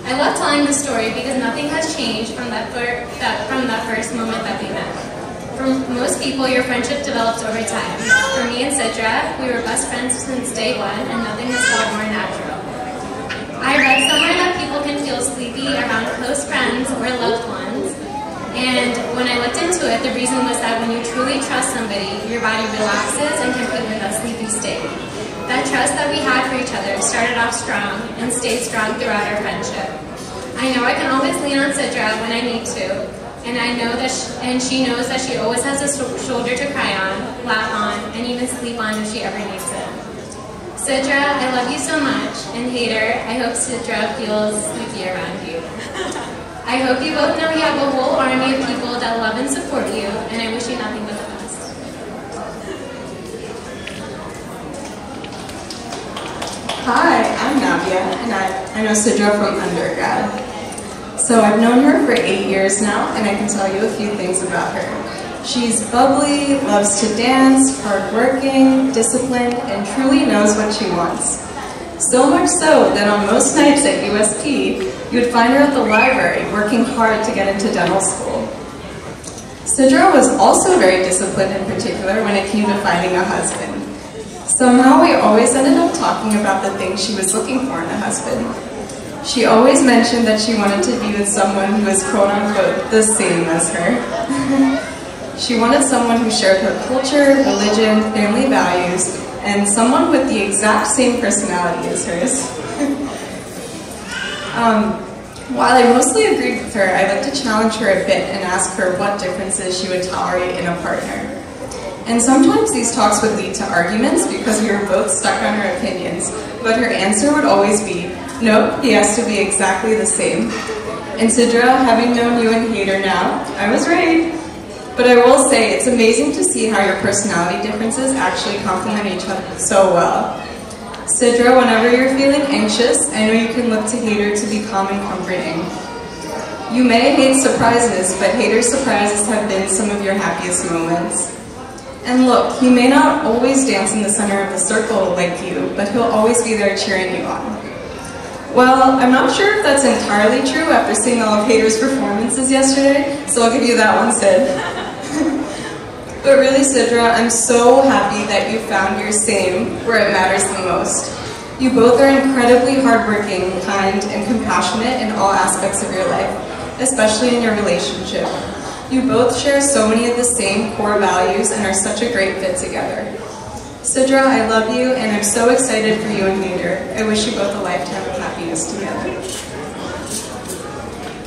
I love telling the story because nothing has changed from that first moment that we met. For most people, your friendship develops over time. For me and Sidra, we were best friends since day one, and nothing has felt more natural. I read somewhere that people can feel sleepy around close friends or loved ones, and when I looked into it, the reason was that when you truly trust somebody, your body relaxes and can put you in a sleepy state. That trust that we had for each other started off strong and stayed strong throughout our friendship. I know I can always lean on Sidra when I need to, and I know that she knows that she always has a shoulder to cry on, laugh on, and even sleep on if she ever needs it. Sidra, I love you so much, and Haider, I hope Sidra feels sleepy around you. I hope you both know you have a whole army of people that love and support you, and I wish you nothing but the best. Hi, I'm Navia, and I know Sidra from undergrad. So I've known her for 8 years now, and I can tell you a few things about her. She's bubbly, loves to dance, hardworking, disciplined, and truly knows what she wants. So much so that on most nights at USP, you would find her at the library working hard to get into dental school. Sidra was also very disciplined in particular when it came to finding a husband. Somehow we always ended up talking about the things she was looking for in a husband. She always mentioned that she wanted to be with someone who was quote-unquote the same as her. She wanted someone who shared her culture, religion, family values, and someone with the exact same personality as hers. While I mostly agreed with her, I like to challenge her a bit and ask her what differences she would tolerate in a partner. And sometimes these talks would lead to arguments because we were both stuck on our opinions, but her answer would always be, nope, he has to be exactly the same. And Sidra, having known you and Haider now, I was right. But I will say, it's amazing to see how your personality differences actually complement each other so well. Sidra, whenever you're feeling anxious, I know you can look to Haider to be calm and comforting. You may hate surprises, but Haider's surprises have been some of your happiest moments. And look, he may not always dance in the center of the circle like you, but he'll always be there cheering you on. Well, I'm not sure if that's entirely true after seeing all of Haider's performances yesterday, so I'll give you that one, Sid. But really, Sidra, I'm so happy that you found your same where it matters the most. You both are incredibly hardworking, kind, and compassionate in all aspects of your life, especially in your relationship. You both share so many of the same core values and are such a great fit together. Sidra, I love you, and I'm so excited for you and Haider. I wish you both a lifetime of happiness together.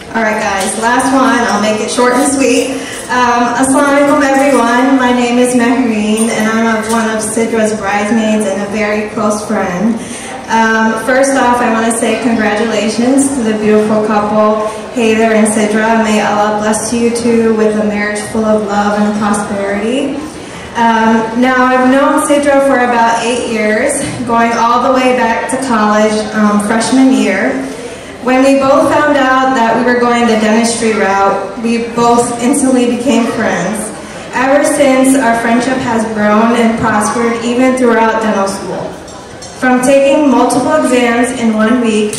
Alright guys, last one, I'll make it short and sweet. Assalamu alaikum everyone, my name is Mehreen, and I'm one of Sidra's bridesmaids and a very close friend. First off, I want to say congratulations to the beautiful couple, Haider and Sidra. May Allah bless you two with a marriage full of love and prosperity. Now, I've known Sidra for about 8 years, going all the way back to college, freshman year. When we both found out that we were going the dentistry route, we both instantly became friends. Ever since, our friendship has grown and prospered even throughout dental school. From taking multiple exams in 1 week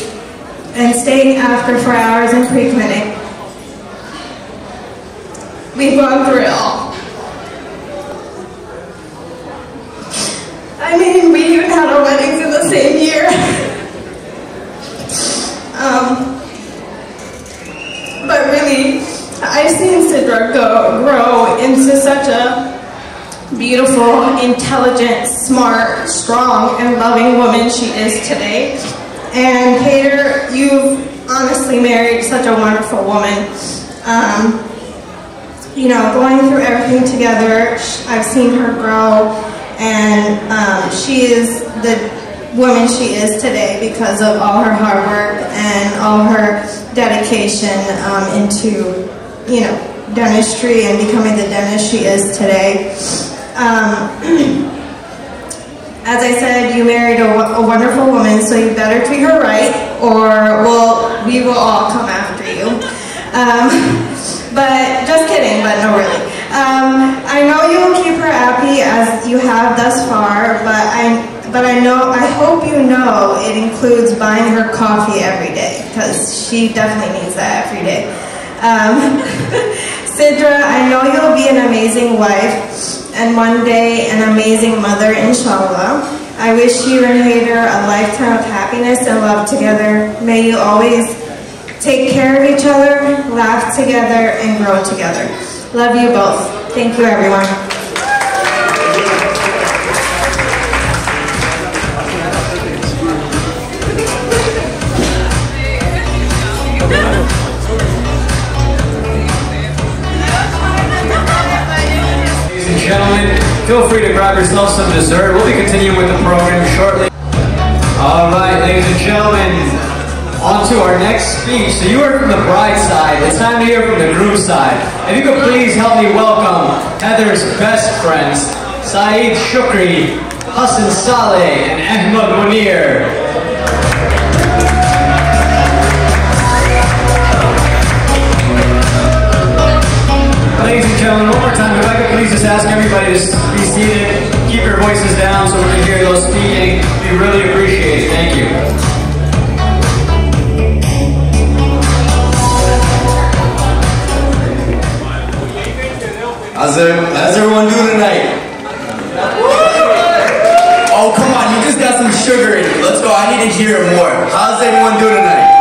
and staying after for hours in pre-clinic, we've gone through it all. I mean, we even had our weddings in the same year. But really, I've seen Sidra grow into such a beautiful, intelligent, smart, strong, and loving woman she is today. And Haider, you've honestly married such a wonderful woman. You know, going through everything together, I've seen her grow, and she is the woman she is today because of all her hard work and all her dedication into, you know, dentistry and becoming the dentist she is today. As I said, you married a wonderful woman, so you better treat her right, or we will all come after you. But just kidding, but no you have thus far, but I hope you know it includes buying her coffee every day, because she definitely needs that every day. Sidra, I know you'll be an amazing wife, and one day an amazing mother, inshallah. I wish you and Haider a lifetime of happiness and love together. May you always take care of each other, laugh together, and grow together. Love you both. Thank you, everyone. Gentlemen, feel free to grab yourself some dessert. We'll be continuing with the program shortly. All right, ladies and gentlemen, on to our next speech. So you heard from the bride's side. It's time to hear from the groom's side. If you could please help me welcome Heather's best friends, Saeed Shukri, Hassan Saleh, and Ahmed Munir. Ladies and gentlemen, one more time, if I could please just ask everybody to be seated, keep your voices down so we can hear those speaking. We really appreciate it. Thank you. How's everyone doing tonight? Oh, come on, you just got some sugar in you. Let's go, I need to hear it more. How's everyone doing tonight?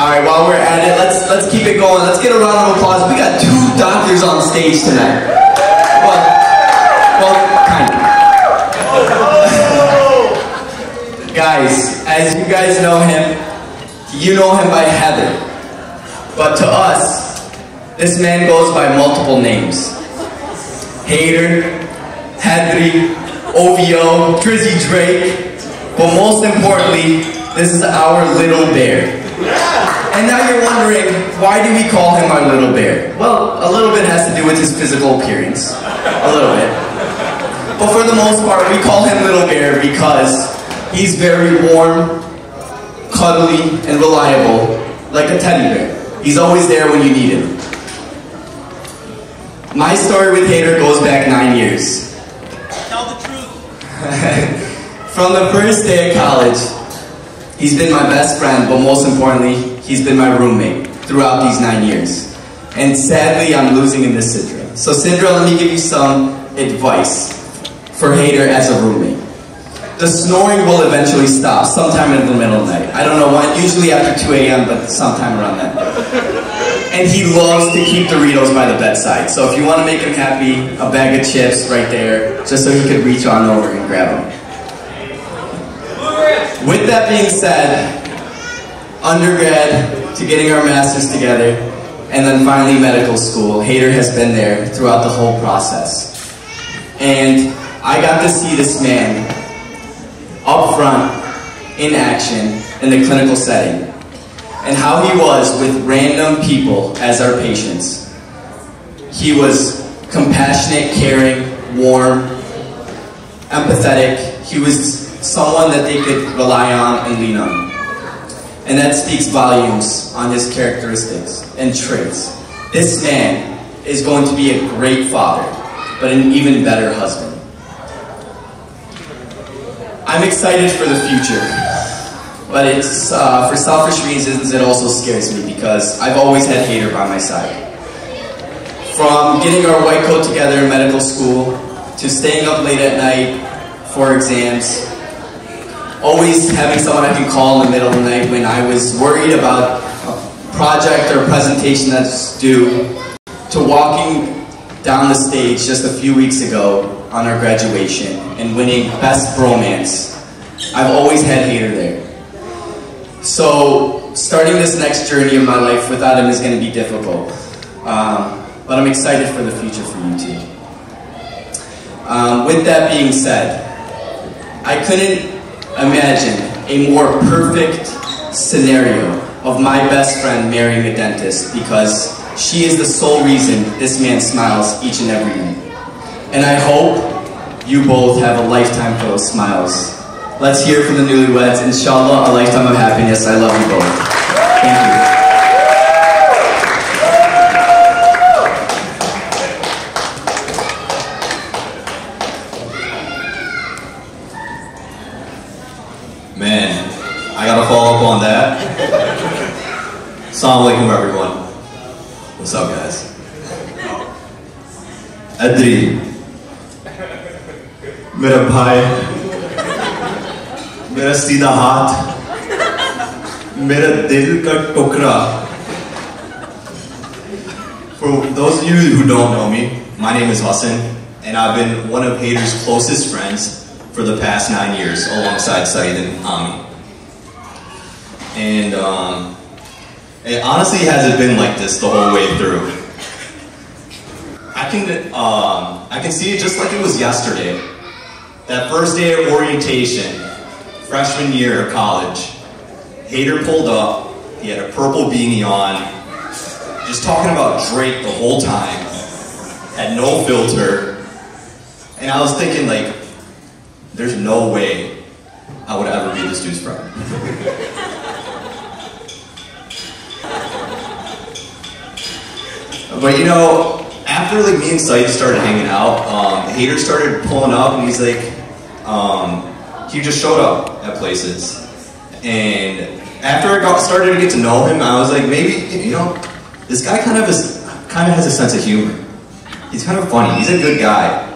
Alright, while we're at it, let's keep it going. Let's get a round of applause. We got 2 doctors on stage tonight. Well, kind of. Guys, as you guys know him, you know him by Heather. But to us, this man goes by multiple names. Haider, Hedri, OVO, Drizzy Drake, but most importantly, this is our little bear. And now you're wondering, why do we call him our little bear? Well, a little bit has to do with his physical appearance. A little bit. But for the most part, we call him little bear because he's very warm, cuddly, and reliable, like a teddy bear. He's always there when you need him. My story with Haider goes back 9 years. Tell the truth. From the first day of college, he's been my best friend, but most importantly, he's been my roommate throughout these 9 years. And sadly, I'm losing him to Sidra. So Sidra, let me give you some advice for Haider as a roommate. The snoring will eventually stop sometime in the middle of the night. I don't know when, usually after 2 a.m., but sometime around that. And he loves to keep Doritos by the bedside. So if you want to make him happy, a bag of chips right there, just so he could reach on over and grab them. With that being said, undergrad to getting our masters together, and then finally medical school, Haider has been there throughout the whole process. And I got to see this man up front, in action, in the clinical setting, and how he was with random people as our patients. He was compassionate, caring, warm, empathetic. He was someone that they could rely on and lean on. And that speaks volumes on his characteristics and traits. This man is going to be a great father, but an even better husband. I'm excited for the future, but it's for selfish reasons. It also scares me because I've always had Haider by my side. From getting our white coat together in medical school, to staying up late at night for exams, always having someone I can call in the middle of the night when I was worried about a project or a presentation that's due, to walking down the stage just a few weeks ago on our graduation and winning Best Bromance. I've always had Haider there. So starting this next journey of my life without him is going to be difficult. But I'm excited for the future for you too. With that being said, I couldn't imagine a more perfect scenario of my best friend marrying a dentist, because she is the sole reason this man smiles each and every night. And I hope you both have a lifetime full of smiles. Let's hear from the newlyweds. Inshallah, a lifetime of happiness. I love you both. Thank you. Man, I gotta follow up on that. Assalamu alaikum everyone. What's up guys? Adri, मेरा भाई, मेरा सीधा हाथ, मेरा दिल का टुकड़ा. For those of you who don't know me, my name is Hassan, and I've been one of Haider's closest friends for the past 9 years, alongside Saeed and Ami. And it honestly hasn't been like this the whole way through. I can see it just like it was yesterday. That first day of orientation, freshman year of college, Haider pulled up, he had a purple beanie on, just talking about Drake the whole time, had no filter, and I was thinking like, there's no way I would ever be this dude's friend. But you know, after like me and Saeed started hanging out, Haider started pulling up and he's like, he just showed up at places. And after I started to get to know him, I was like, maybe, you know, this guy kind of has a sense of humor. He's kind of funny, he's a good guy.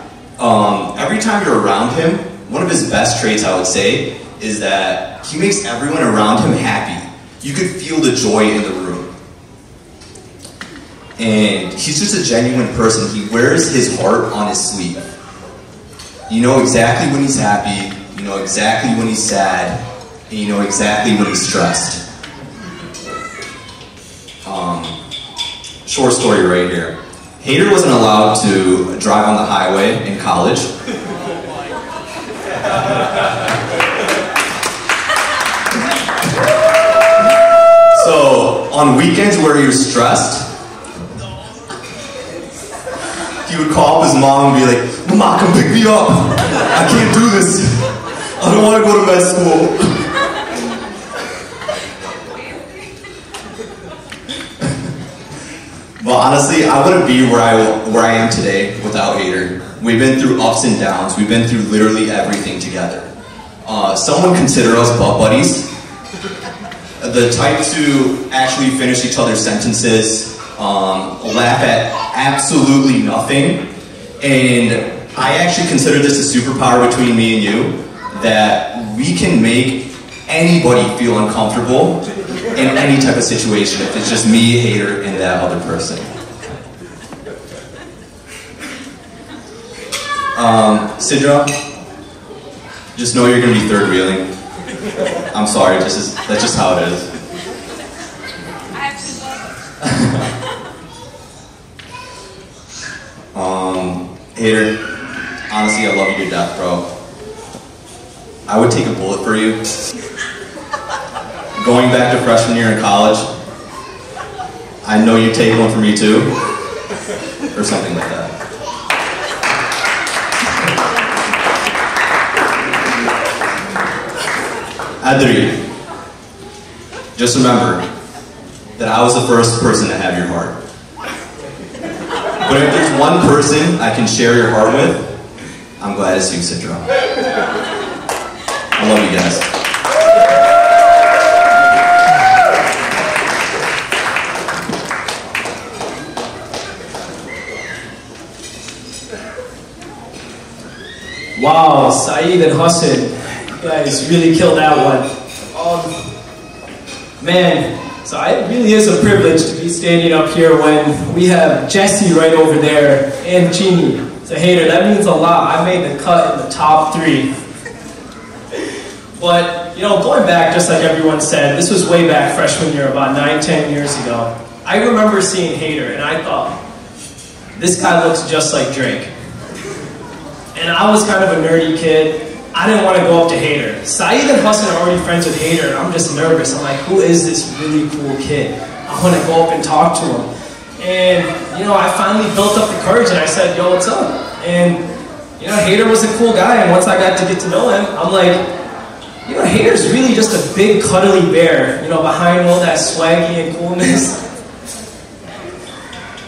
Every time you're around him, one of his best traits, I would say, is that he makes everyone around him happy. You could feel the joy in the room. And he's just a genuine person. He wears his heart on his sleeve. You know exactly when he's happy, you know exactly when he's sad, and you know exactly when he's stressed. Short story right here. Haider wasn't allowed to drive on the highway in college. So, on weekends where he was stressed, he would call up his mom and be like, "Mama, come pick me up. I can't do this. I don't want to go to med school." But honestly, I wouldn't be where I am today without Haider. We've been through ups and downs. We've been through literally everything together. Someone consider us butt buddies. The type to actually finish each other's sentences, laugh at absolutely nothing. And I actually consider this a superpower between me and you, that we can make anybody feel uncomfortable in any type of situation if it's just me, Haider, and that other person. Sidra, just know you're going to be third wheeling. I'm sorry, that's just how it is. Haider, honestly, I love you to death, bro. I would take a bullet for you. Going back to freshman year in college, I know you'd take one for me too, or something like that. Adri, just remember that I was the first person to have your heart. But if there's one person I can share your heart with, I'm glad it's you, Sidra. I love you guys. Wow, Saeed and Hassan, you guys really killed that one. Man, so it really is a privilege to be standing up here when we have Jesse right over there and Jeannie. So Haider, that means a lot. I made the cut in the top 3. But, you know, going back, just like everyone said, this was way back freshman year, about 9-10 years ago. I remember seeing Haider and I thought, this guy looks just like Drake. And I was kind of a nerdy kid. I didn't want to go up to Haider. Saeed and Hassan are already friends with Haider. I'm just nervous. I'm like, who is this really cool kid? I want to go up and talk to him. And, you know, I finally built up the courage and I said, yo, what's up? And, you know, Haider was a cool guy. And once I got to get to know him, I'm like, you know, Haider's really just a big cuddly bear, you know, behind all that swaggy and coolness.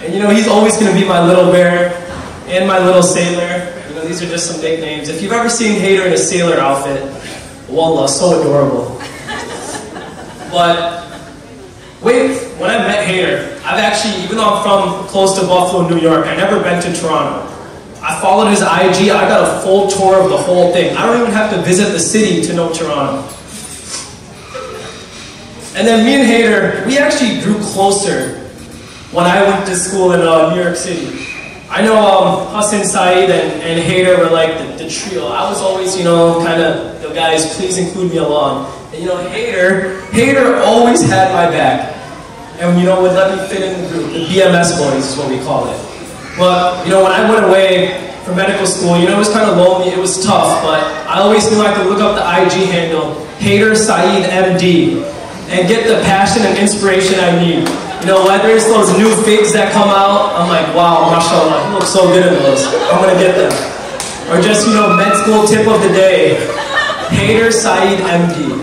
And, you know, he's always going to be my little bear and my little sailor. These are just some nicknames. If you've ever seen Haider in a sailor outfit, Wallah, so adorable. But wait, when I met Haider, I've actually, even though I'm from close to Buffalo, New York, I've never been to Toronto. I followed his IG, I got a full tour of the whole thing. I don't even have to visit the city to know Toronto. And then me and Haider, we actually grew closer when I went to school in New York City. I know Hassan, Saeed, and Haider were like the trio. I was always, you know, kind of, you know, guys, please include me along. And you know, Haider always had my back. And you know, would let me fit in the group. The BMS boys is what we call it. But, you know, when I went away for medical school, you know, it was kind of lonely, it was tough, but I always knew I could look up the IG handle, Haider Saeed MD, and get the passion and inspiration I need. You know, whether it's those new figs that come out, I'm like, wow, mashallah, you look so good in those. I'm gonna get them. Or just, you know, med school tip of the day, Haider Saeed MD.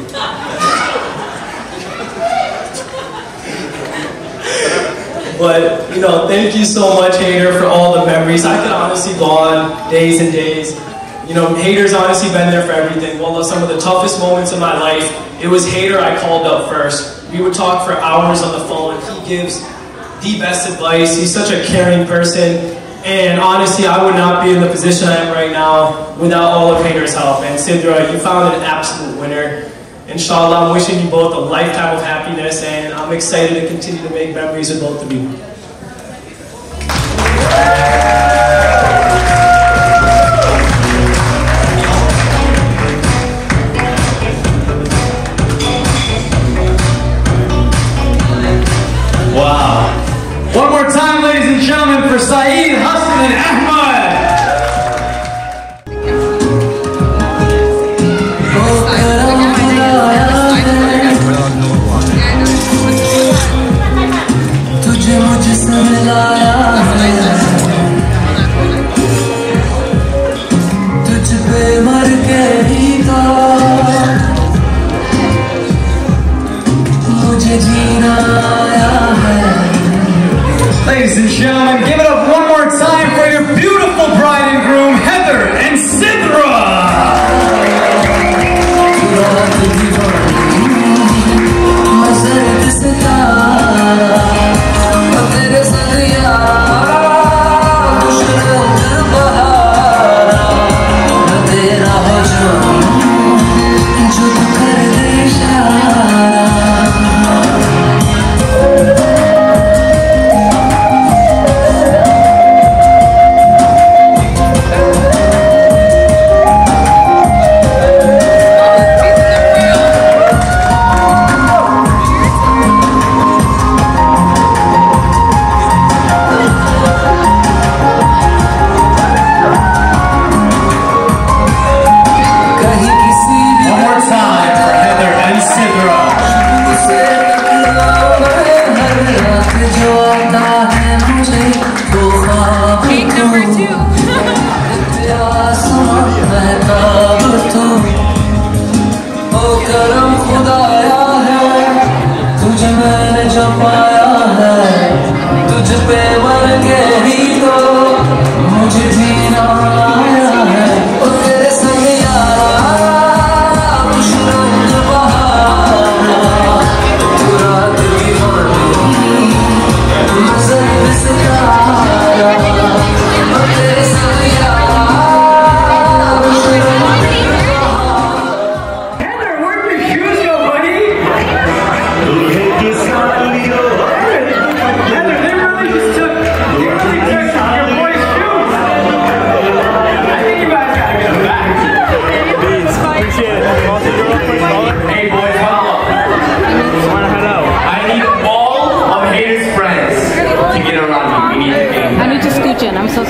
But, you know, thank you so much, Haider, for all the memories. I could honestly go on days and days. You know, Haider's honestly been there for everything. Well, some of the toughest moments of my life, it was Haider I called up first. We would talk for hours on the phone. He gives the best advice. He's such a caring person. And honestly, I would not be in the position I am right now without all of Haider's help. And Sidra, you found an absolute winner. Inshallah, I'm wishing you both a lifetime of happiness, and I'm excited to continue to make memories with both of you. Wow. One more time, ladies and gentlemen, for Saeed, Hassan, and Ahmad. Ladies and gentlemen, give it up one more time for your beautiful bride and groom, Heather and Sidra!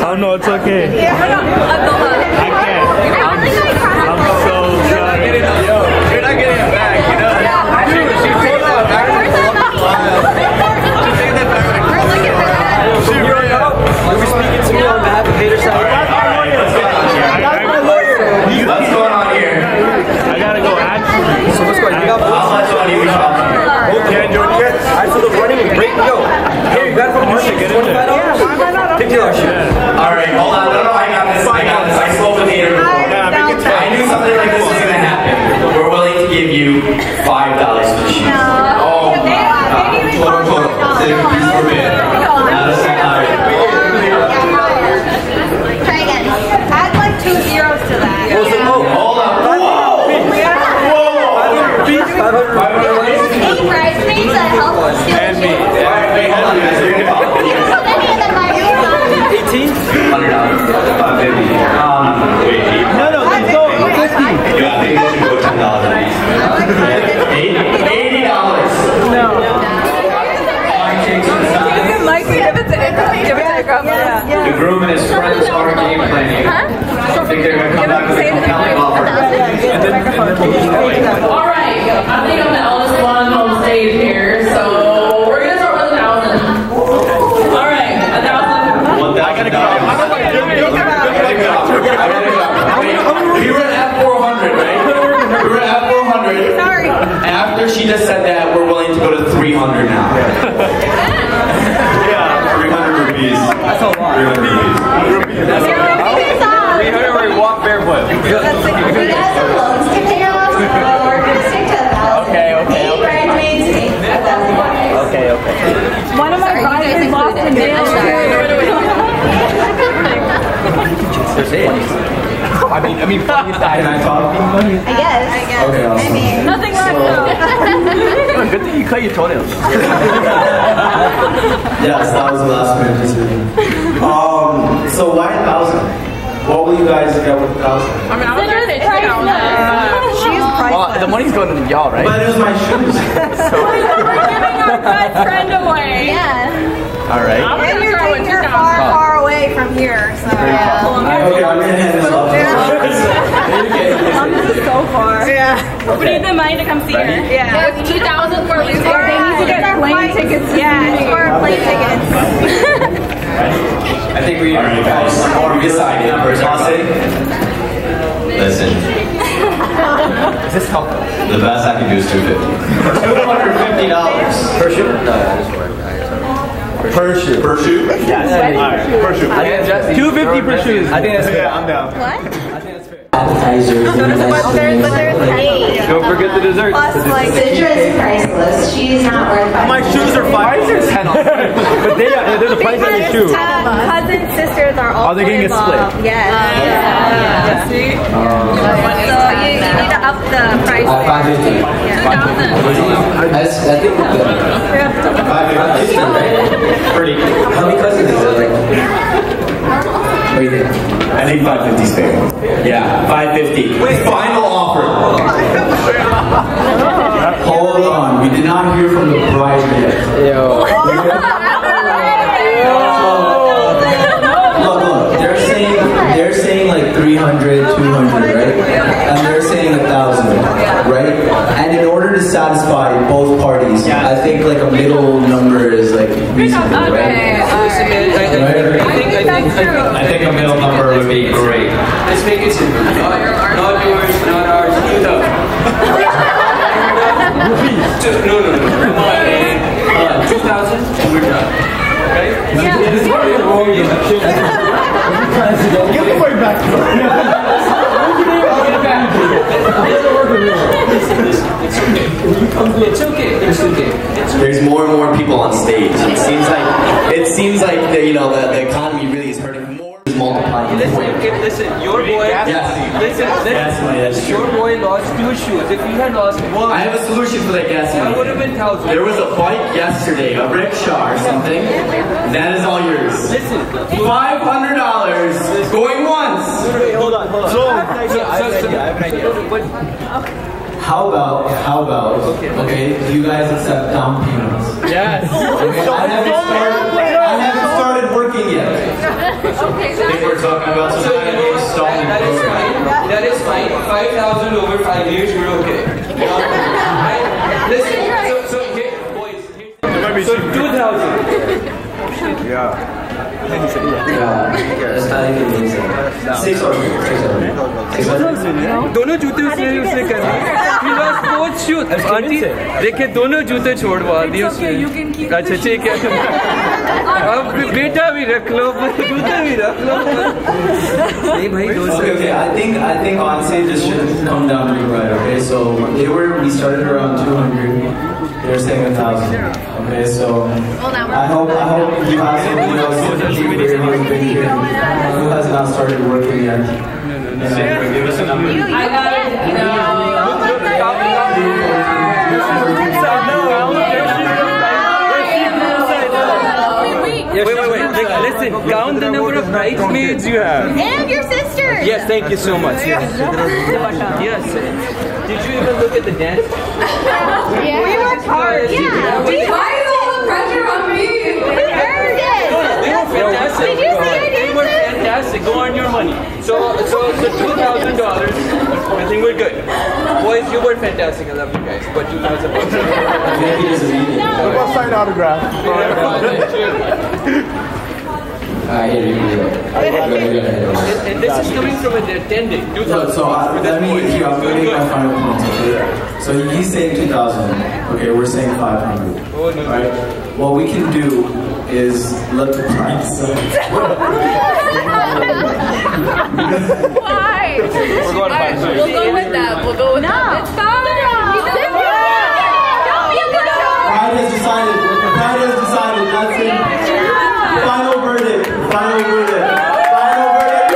Oh no, it's okay. I can't. I'm so sorry. Yo, you're not getting it back, you know? She takes that back. She takes that back. You'll be speaking to me on behalf of Haider Saeed. What's going on here? I gotta go actually. So what's going on? You got Alright, so the running is great. Yo, here, you got it from Marshall. $25? $50 shit. Alright, hold on. No, I got this. I spoke with Haider you $5 for the shoes. Oh my God. Total. Please forbid. Try again. Add like 2 zeros to that. Hold on. Whoa! Eight bridesmaids that help steal And me. Wait, hold on, guys. You're gonna follow me. $18? $100. Wait. No, let's go. 50. Yeah, I think we should go $10 at least. $80. No. Mike, give it to The groom and his friends are game planning. I think they're going to come back with a compelling offer. All right, I think I'm the eldest one on stage here, so we're gonna start with 1,000. All right, 1,000. I gotta go. We were at 400, right? We were at 400. Sorry. After she just said that, we're willing to go to 300 now. Yeah, 300 rupees. That's a lot. 300 rupees. That's a lot. 300 where we walk barefoot. We got some loans to pay off, so we're going to stick to 1,000. Okay. 8 bridesmaids, 1,000. Okay. One of my bridesmaids lost her nails. I mean, funny side. Can I talk? I guess. Okay, awesome. I mean, Nothing left though. Good thing you cut your toenails. Yes, that was the last minute decision. So why 1,000? What will you guys get with 1,000? I mean, I was gonna say 2,000. She's priceless. The money's going to y'all, right? But it was my shoes. We're giving our best friend away. yeah. All right. I'm And gonna you're start with taking her 2,000. far away from here, so. Yeah. Okay, I'm going to hand this off. This is so far. Yeah. We need the money to come see her. Yeah. It's 2,000 for Lisa. They need to get plane tickets. Yeah, it's for plane tickets. I think we guys decided. Listen. Is this helpful? The best I can do is $250. $250 per shoe? No, I just work. Per shoe. Per shoe? Yes. Alright, per shoe. $250 per shoe. I think that's fair. I'm down. What? Appetizers. Don't forget the dessert. Plus, like, Sidra is priceless. She's not worth $5. My shoes are $5. Why is there 10 on them? But there's a price on your shoe. Cousins, sisters are all they're getting a split. Yes. Yeah. See? So you need to up the price. 550. I think we're good. 550, right? Pretty. How many cousins is it? What do you think? I think 550 is fair. Yeah, 550. Wait, final offer. Hold on, we did not hear from the bride yet. Look, they're saying like 300, 200, right? And they're saying 1,000, right? And in order to satisfy both parties, I think like a middle number is like reasonable, right? I think a middle number would be great. Let's make it simple. Not yours, not ours. 2,000. No. 2,000 and we're done. Okay? Give the money back. It's okay. There's more and more people on stage. It seems like the economy really is hurting. More is multiplying. Listen, your boy. That's Your boy lost 2 shoes. If you had lost 1, I have a solution for that gas money. that would have been 1,000. There was a bike yesterday, a rickshaw or something. That is all yours. Listen, $500 going once. Hold on. I have an idea. How about, okay, you guys accept down payments? Yes. Okay, I haven't started working yet. Okay, I think we're talking about some kind of installment program. That is fine. 5,000 over 5 years, we're okay. Listen, so 2,000. Yeah. That's not even amazing. 600. दोनों जूते उसने करने. He lost 4 shoot. Aunty देखे दोनों जूते छोड़वा दिए उसने. अच्छा ठीक है. अब बेटा भी रख लो, जूते भी रख लो. नहीं भाई. Okay. I think honestly, this should come down to the right. Okay, so we started around 200. They're saying 1,000. Okay, so I hope you have some here who's been here, who has not started working yet. Give us a number. I got it. Wait. Listen, count the number of bridesmaids you have. And your sister. Yes, thank you so much. Yes. Did you even look at the dance? Yeah. We worked hard. Yeah. Why is all the pressure on me? We earned it. They were fantastic. Did you see our They were fantastic. Go on your money. So $2,000. I think we're good. Boys, you were fantastic. I love you guys. But $2,000. Maybe there's a meeting. What about sign autograph? And this is coming from an attending. So let me hear. I'm going to make my final point. Okay? So he's saying 2,000. Okay, we're saying 500. Oh, no. Right? What we can do is let the price. Why? We're going to 500. We'll go with that. We'll go with that. It's fine. Pride has decided. Pride has decided. That's it. Final verdict. Final verdict. Final verdict.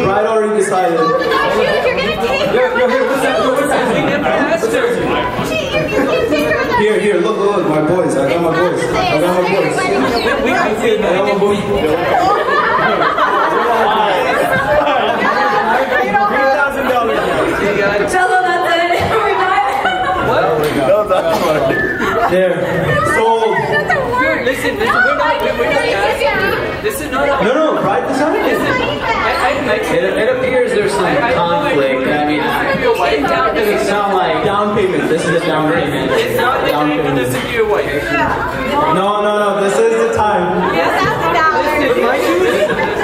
Pride already decided. Here, look, my boys. I got my boys. Jello, that's it. We're done. What? No, that's funny. There. Sold. Dude, listen, we're not asking. This is not. No, Pride decided. It appears there's some conflict. I mean, It doesn't sound like down payment. This is a down payment. It's not that you're going to listen to your wife. No. This is the time.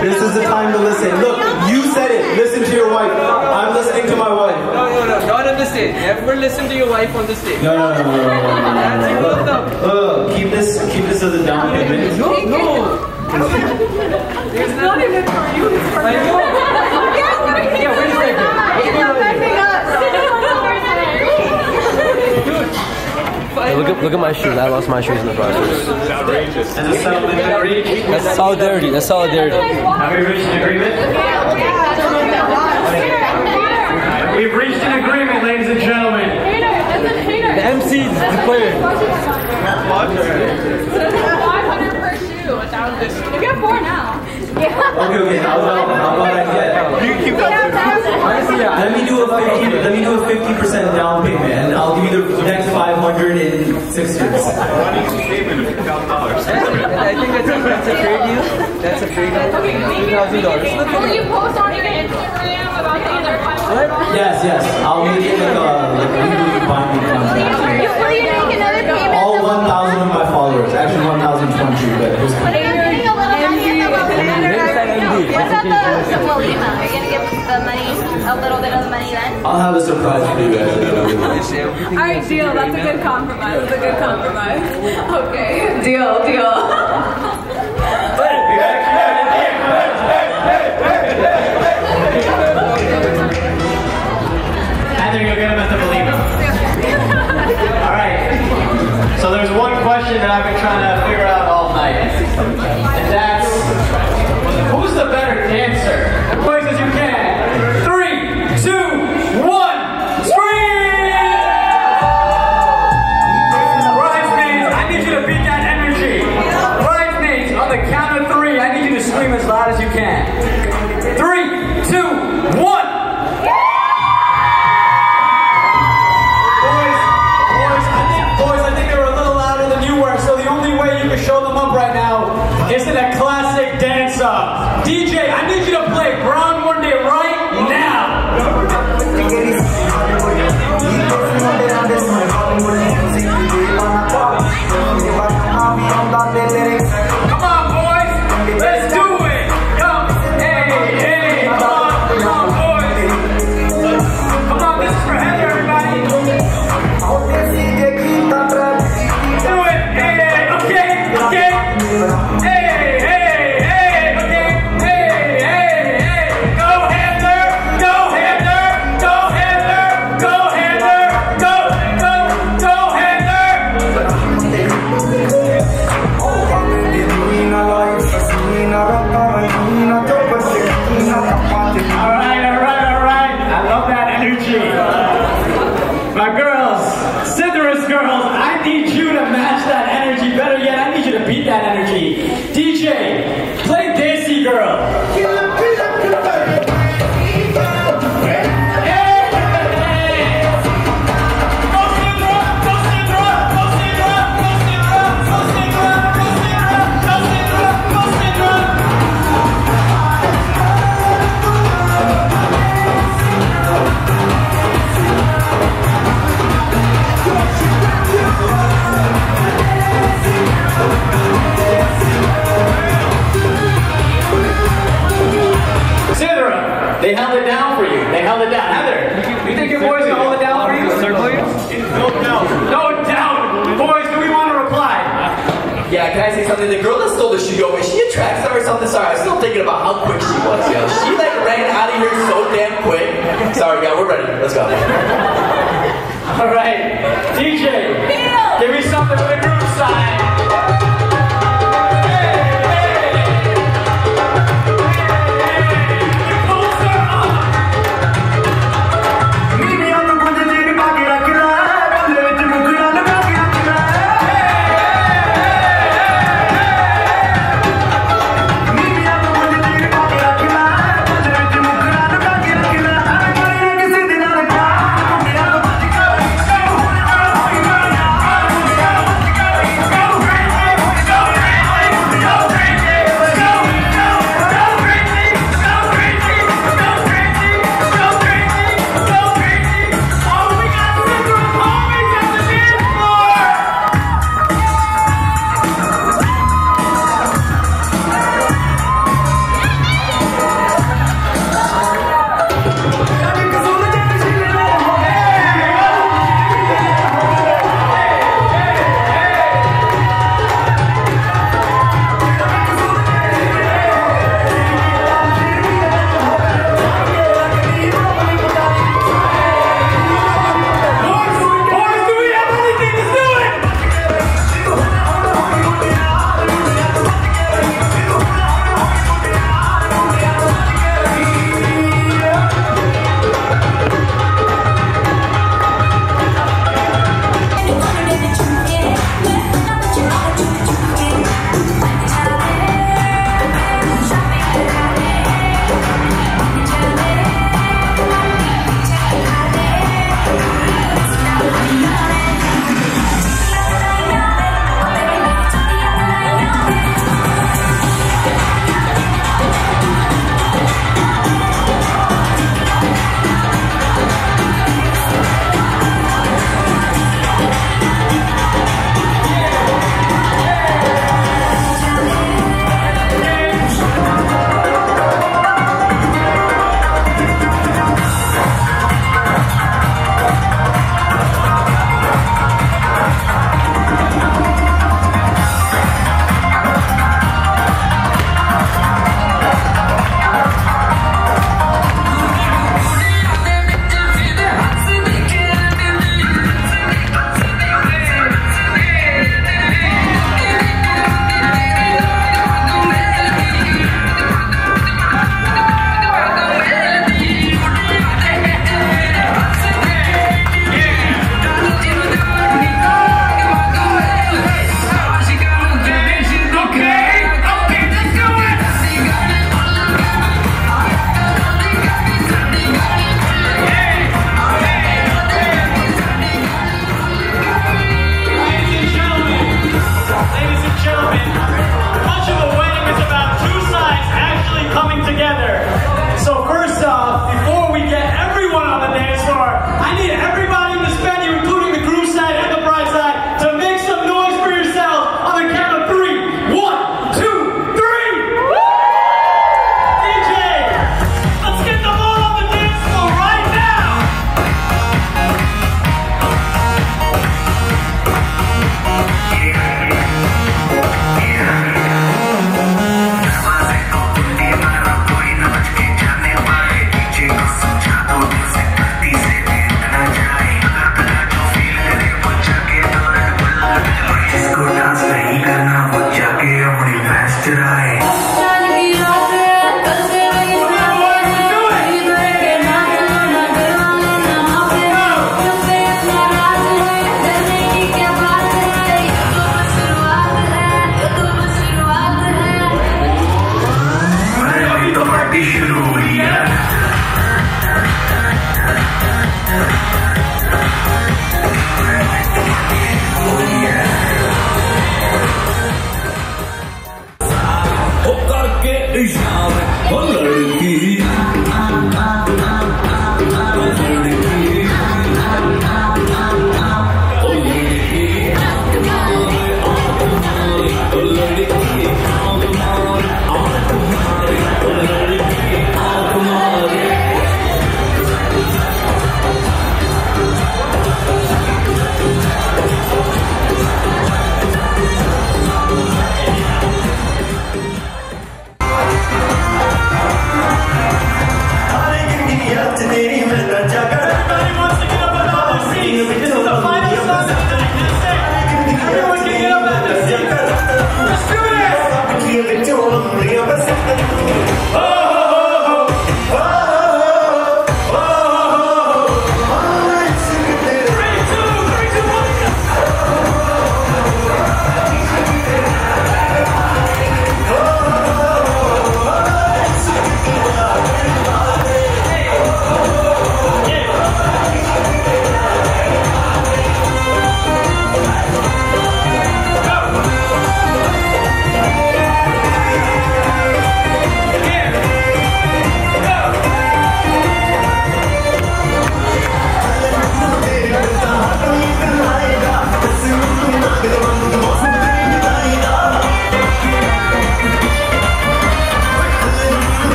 This is the time to listen. Look, you said it. Listen to your wife. I'm listening to my wife. No, not on the stage. Never listen to your wife on the stage. No. That's your love. Keep this as a down payment. No. It's not even for you. It's for me. Yeah, wait a second. Look at my shoes. I lost my shoes in the process. It's outrageous. And the settlement agreed. That's solidarity. That's solidarity. Have we reached an agreement? We've reached an agreement, ladies and gentlemen. The MC's declared. 500 per shoe. 1,000. You get 4 now. Okay. How about I get? You keep that. Let me do a 50% down payment, and I'll give you the next 500 in 6 years. I think that's a fair deal. That's a fair deal. $2,000. Will you post on your Instagram about the other 500? Yes. I'll make it like a legally binding contract. Will you make another payment? All 1,000 of my followers. Actually, 1,020, but who's But are you getting a little money in the What about the Walima? Are you going to give the money, a little bit of the money then? I'll have a surprise for you guys. Alright, deal. That's a good compromise. Okay, deal. Heather, you'll get him at the Believer. Alright. So there's one question that I've been trying to figure out all night. And that's, who's the better dancer? As quick as you can. 3, 2, 1, scream! Bridesmaids, I need you to beat that energy. Bridesmaids, on the count of 3, I need you to scream as loud as you can. 3, 2, 1. Show them up right now. Isn't a classic dance-up. DJ, I need you to play Brown One Day right now. Come on, boys. Let's do it. Come. Hey, hey. Come on, boys. Come on, this is for Heather, everybody. Do it. Hey, okay, okay. Hey, hey, hey, okay. Hey, hey, hey. Go, Heather. Go, Heather. Go, Heather. Go, Heather. Go, go, go, Heather. All right. I love that energy. My girls, Sidra's girls, I need you to match that energy. Better yet, I need you to beat that energy. DJ, play Desi Girl. Sidra, they held it down for you. They held it down. Heather, you think your boys can hold it down for you? No doubt. No doubt. Boys, do we want to reply? Yeah, can I say something? The girl that stole the shoe, yo, is she a track star or something? Sorry, I'm still thinking about how quick she was, yo. She like ran out of here so damn quick. Sorry, guys, we're ready. Let's go. All right, DJ, give me something for the group side. Go!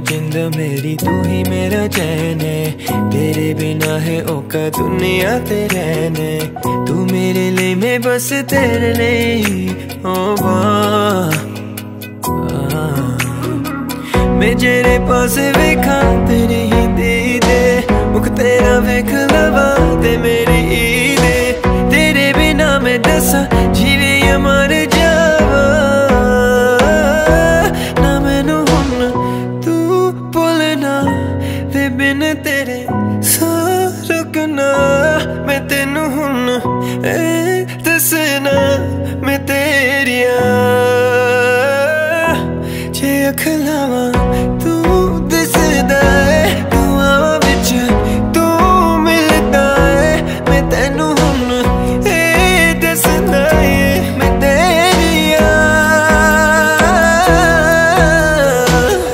जिंद मेरी तू ही मेरा चैन है, तेरे बिना है ओका दुनिया ते रहने, तू मेरे लिए मैं बस तेरे लिए ओ मैं जेरे पास वेखा तेरी ही दीदे, मुख तेरा वेख लवा ते मेरी ईदे, तेरे बिना मैं दसा जीवे या मर जावा ना मैनू हुन तू भुलना वे बिन तेरे सा रुकना, मैं तेनू हुन दसना मैं तेरिया जे अखलावा तू दिसदा है, दुआवां विच तू मिलदा है, मैं तेनू हुन दसदा है मैं तेरिया।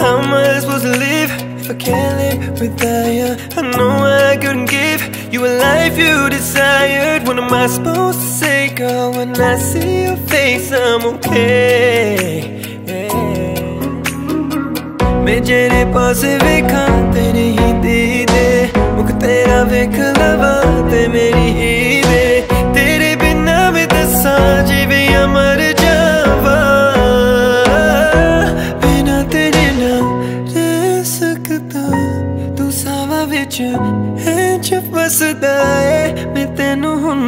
How am I supposed to live if I can't live without you? I know I couldn't give you a life you desired. What am I supposed to say, girl, when I see your face? I'm okay. मैं जेरे पास वेखा तेरी ही दीदे, मुख तेरा वेख लवा ते मेरी ईदे, तेरे बिना मैं दसा जीवे या मर जावा, बिना तेरे ना रह सकता, तू सावा विच है जब बसदा है, मैं तेनू हुन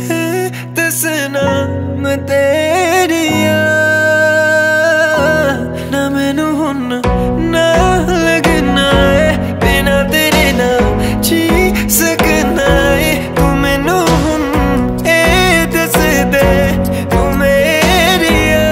है दसना मैं तेरिया, ना मैनू हुन ना लगना है, बिना तेरे ना जी सकना है, तू मैनू हुन दस दे तू मेरिया।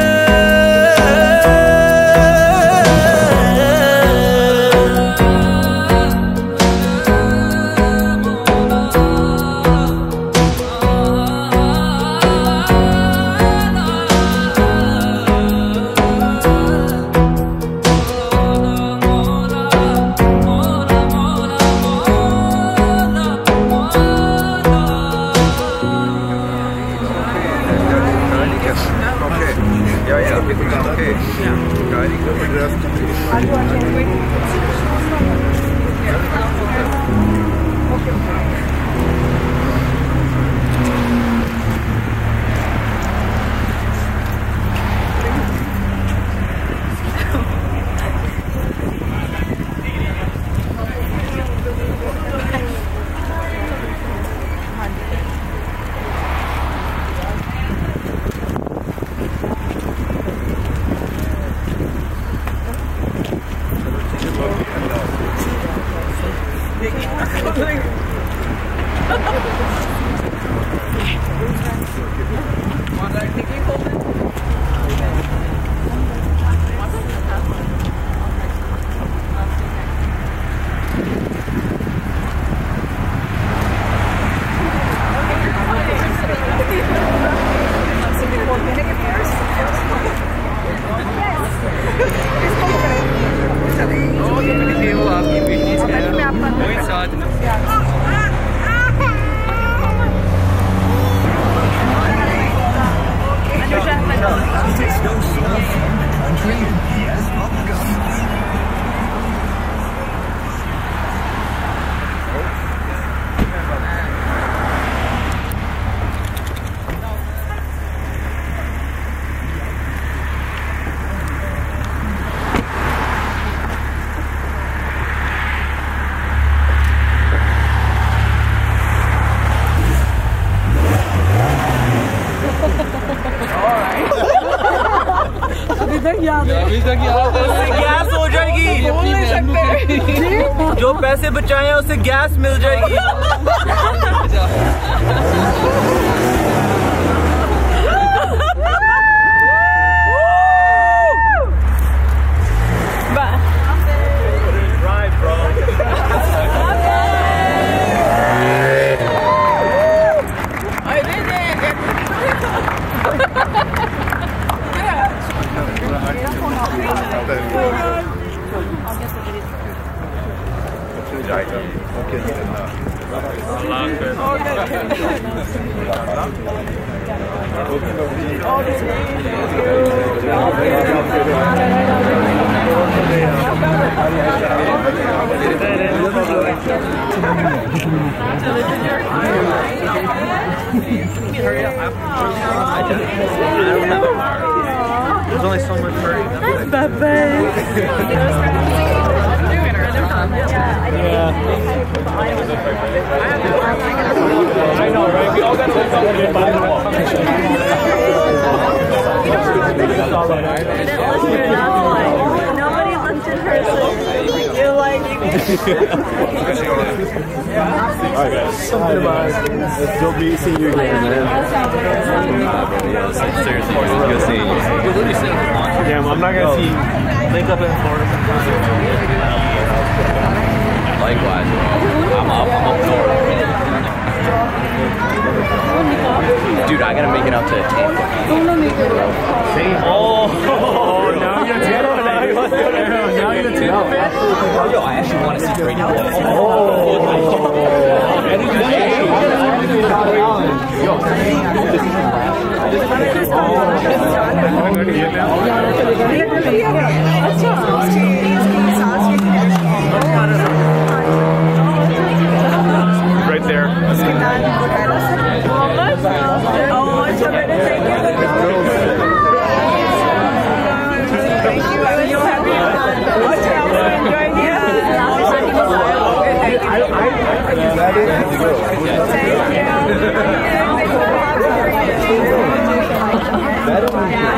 उससे गैस हो जाएगी, जो पैसे बचाए हैं उससे गैस मिल जाएगी। There's only so much hurry. I know, right? We all got to get by the wall. Nobody looked at her, so you're like, Alright guys, something about it. You'll be seeing you again, man. Seriously, it's good seeing you. Damn, I'm not gonna see you. Link up in Florida. Likewise, bro. I'm up north. Dude, I gotta make it out to Tampa. Oh, now you're gonna Tampa. Now you're gonna Tampa. Yo, I actually want to see Brady. Right there. Thank you.